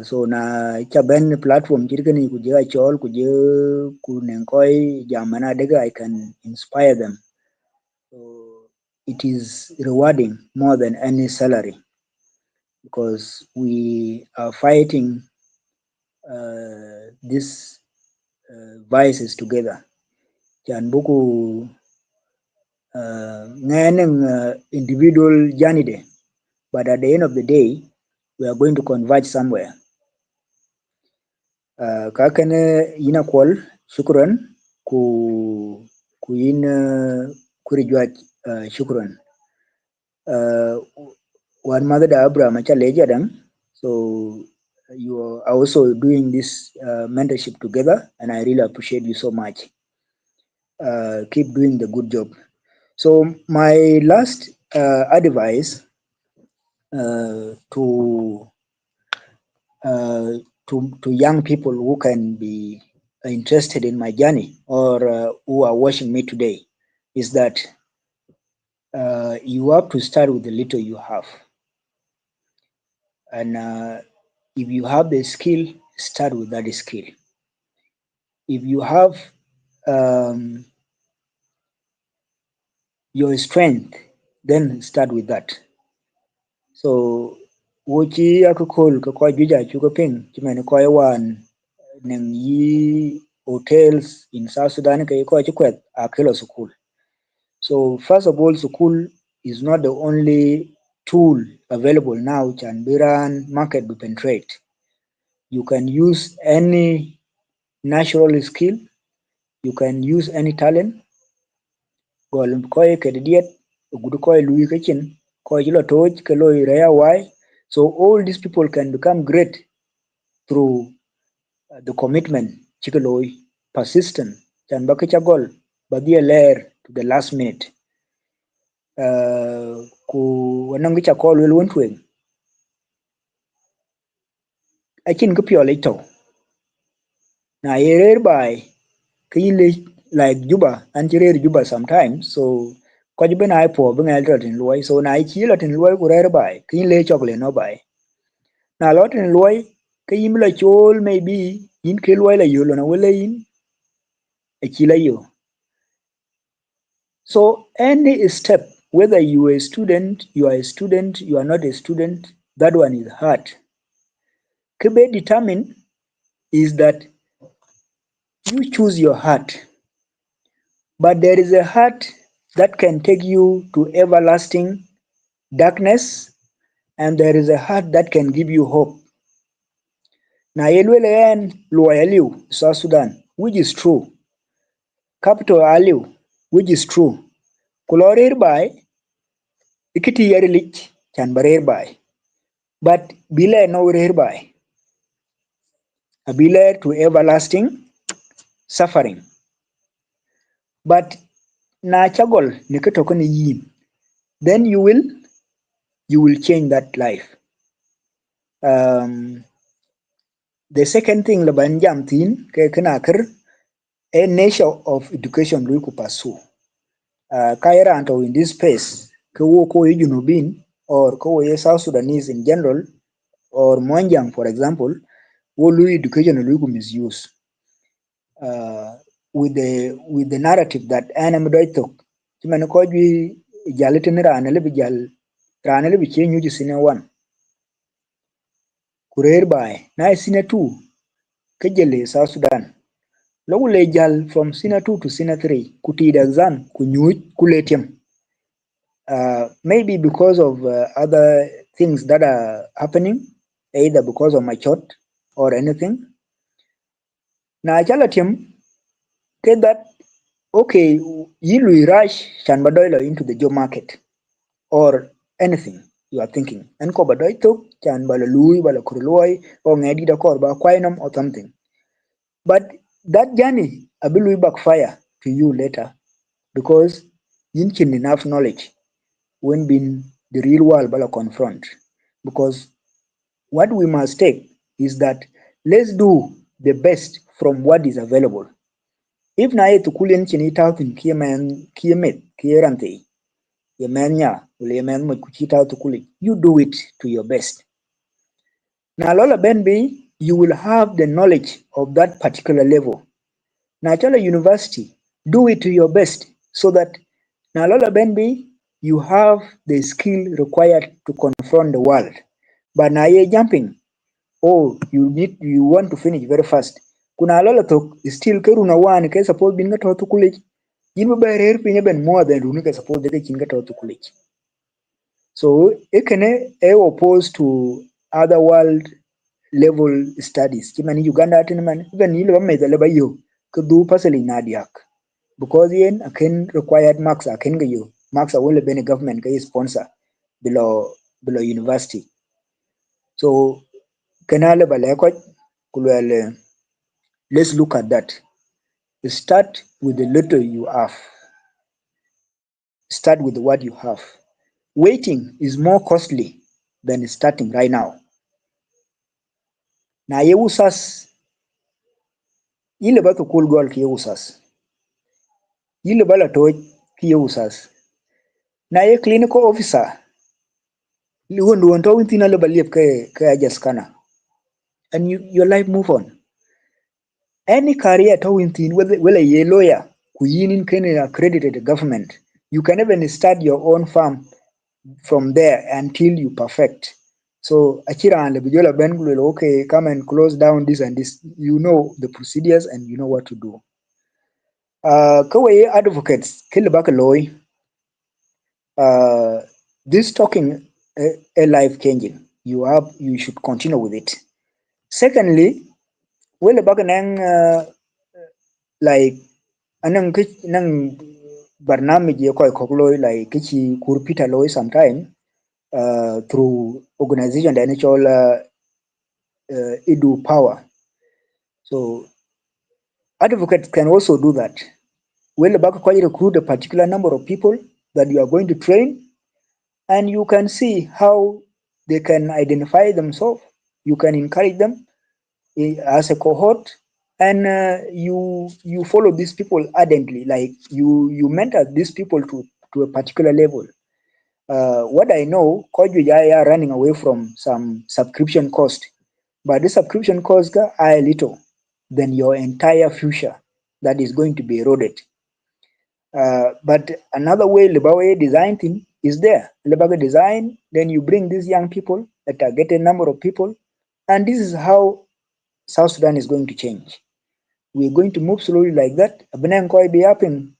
So na chaben platform chirkani kujia chol kujia kunenkoi jamana dega I can inspire them. So it is rewarding more than any salary because we are fighting these vices together. Chan buku individual journey de, but at the end of the day, we are going to converge somewhere. Kakene ina kwal shukran ku yin kurijuat shukran. One mother da Abraham leja dang. So you are also doing this mentorship together, and I really appreciate you so much. Keep doing the good job. So my last advice to young people who can be interested in my journey or who are watching me today is that you have to start with the little you have. And if you have the skill, start with that skill. If you have your strength, then start with that. So, wochi akukol ka kwa juja chuka ping, chimene kwa wan neng yi hotels in South Sudan ka kwa chukwet akelo school. So first of all, school is not the only tool available now can be run market to penetrate. You can use any natural skill, you can use any talent. Golum koy kediet, good koy lui kitchen, koy jilo toj, kelo raya why. So all these people can become great through the commitment, chikaloi, persistent, chan bakicha goal, badia lair to the last minute. Ku wanangicha call will won't win. I can go pure little. Na yerer by kili like Juba and Juba sometimes. So ko ben ai po ben elder in loy so na chi lot in loy ku rer by kin le chocolate no by na lot in loy ke yim la chol maybe in ke loy la yo na wele in a chi la yo So any step, whether you are a student, you are a student, you are not a student, that one is hard. Kebe determine is that you choose your heart, but there is a heart that can take you to everlasting darkness, and there is a heart that can give you hope. Na yelwele en loyaliu South Sudan, which is true. Capital aliu, which is true. Kulorir by ikiti yarilich can barir by. But bila no by. A bila to everlasting suffering. But na chagol nikitokoni yin, then you will change that life. The second thing laban jam tin ke kenakir a nature of education lui ku pursue. Kaira anto in this space ke wo ko yujunubin or ko ye South Sudanese in general or Monjang for example, wo lui education lui ku misuse. With the narrative that anam doi tok chimane ko ji jalitin rana le bijal rana le bichenyu ji sine one kurer bai na sine two kejele South Sudan logu le jal from sine 2 to sine 3 kuti exam kunyuj kuletiam maybe because of other things that are happening either because of my shot or anything na jalatim ke that okay yilu rush shan badoilo into the job market or anything you are thinking and ko badoy to chan bala lui bala kurloy or ngedi da kor ba kwainam or something but that journey will backfire to you later because you need enough knowledge when being the real world bala confront because what we must take is that let's do the best from what is available. If na ye tukulen chini tautin kiemet kierante ye menya ule men mo kuchita tukuli you do it to your best. Na lola benbe you will have the knowledge of that particular level. Na chala university do it to your best so that na lola benbe you have the skill required to confront the world. But na ye jumping oh you want to finish very fast kuna lola tok still keruna one ke suppose bin ga to college yin ba rer pinya ben more than runu ke suppose de kin ga to college so ekene e opposed to other world level studies kimani Uganda tin man even yile ba mai zale ba yo ke du pasali na diak because yen aken required marks aken ga yo marks are only ben government ga sponsor below university so kenale ba le ko kulwele let's look at that. Start with the little you have. Start with what you have. Waiting is more costly than starting right now. Na ye usas yile ba to cool goal ki ye usas. Yile ba la to ki ye usas. Na ye clinical officer li wondu wonto wintina le ba liep ke ajaskana. And your life move on. Any career to wintin whether ye lawyer ku yinin kene accredited government you can even start your own farm from there until you perfect. So Akira and Bijola Ben will okay, come and close down this and this. You know the procedures and you know what to do. Kawai advocates, Kilbaka Loy, this talking a life changing. You should continue with it. Secondly, well back like anang nang barnamij ye koy kokloy like kichi kurpita loy sometime through organization the natural Edu power. So advocates can also do that. Well, back quite recruit a particular number of people that you are going to train, and you can see how they can identify themselves. You can encourage them as a cohort, and you follow these people ardently. Like you mentor these people to a particular level. What I know, Kojuja are running away from some subscription cost, but the subscription costs are little than your entire future that is going to be eroded. But another way Libawe design thing is there. Libawe design, then you bring these young people, a targeted number of people, and this is how South Sudan is going to change. We're going to move slowly like that. Abenen koi be happen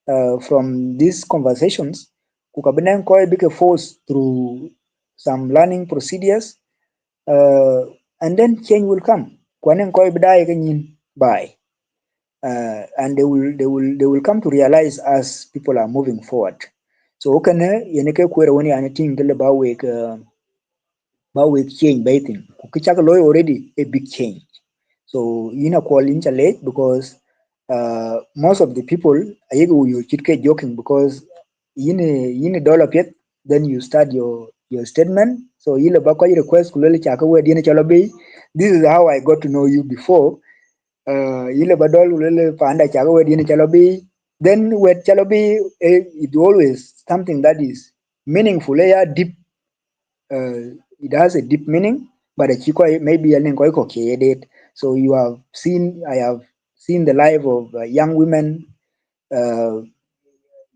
from these conversations. Kukabenen koi be forced through some learning procedures, and then change will come. Kwanen koi bidai kanyin by. And they will come to realize as people are moving forward. So okane yeneke kwere woni anything gele ba we change baiting. Kukichaka loy already a big change. So ina call in challenge because most of the people ayegu you chitke joking because yini develop yet then you start your statement. So yile bakwa request kulele chaka we dine chalobe. This is how I got to know you before. Yile badol ulele panda chaga wed yene chalobi, then wed chalobi it always something that is meaningful, deep. It has a deep meaning, but a chiko maybe a lingko it. So I have seen the life of young women,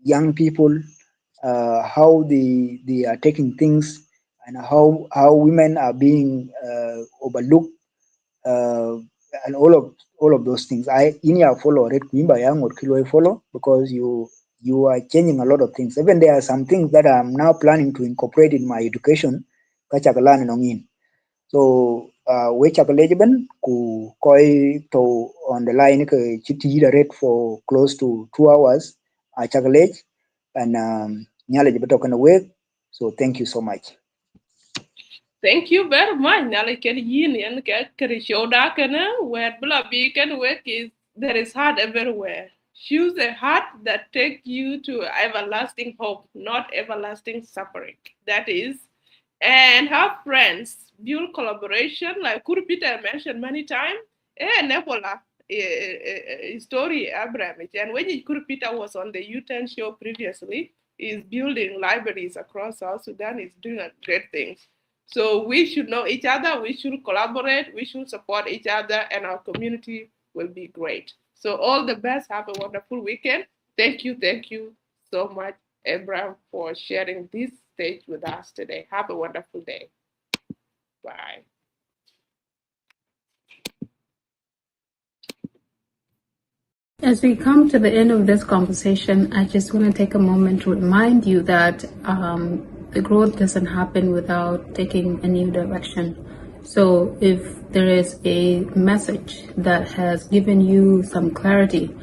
young people, how they are taking things, and how women are being overlooked, and all of those things. I in your follow red Quimba young or kilo follow because you are changing a lot of things. Even there are some things that I'm now planning to incorporate in my education. Kachakalan nongin. So we chakalejiban ku koi to on the line ke chiti rate for close to 2 hours. I chakalej and nyale jibatokan away. So thank you so much. Thank you very much. Nala ken yin and kari shoda kana where bula beacon work is there is heart everywhere. Choose a heart that take you to everlasting hope, not everlasting suffering. That is, and have friends, build collaboration, like Kuru Peter mentioned many times. Nepola story Abraham. And when Kuru Peter was on the U10 show previously, is building libraries across South Sudan, is doing great things. So we should know each other, we should collaborate, we should support each other, and our community will be great. So all the best. Have a wonderful weekend. Thank you so much, Abraham, for sharing this stage with us today. Have a wonderful day. Bye. As we come to the end of this conversation, I just want to take a moment to remind you that the growth doesn't happen without taking a new direction. So if there is a message that has given you some clarity,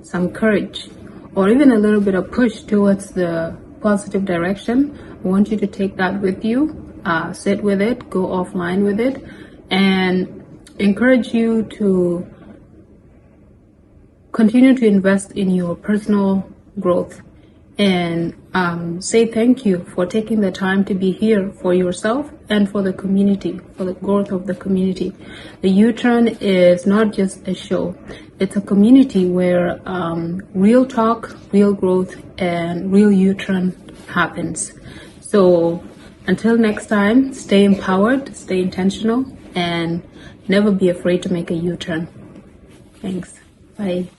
some courage, or even a little bit of push towards the positive direction, I want you to take that with you, sit with it, go offline with it, and encourage you to continue to invest in your personal growth and say thank you for taking the time to be here for yourself and for the community, for the growth of the community. The U-Turn is not just a show. It's a community where real talk, real growth, and real U-Turn happens. So until next time, stay empowered, stay intentional, and never be afraid to make a U-Turn. Thanks. Bye.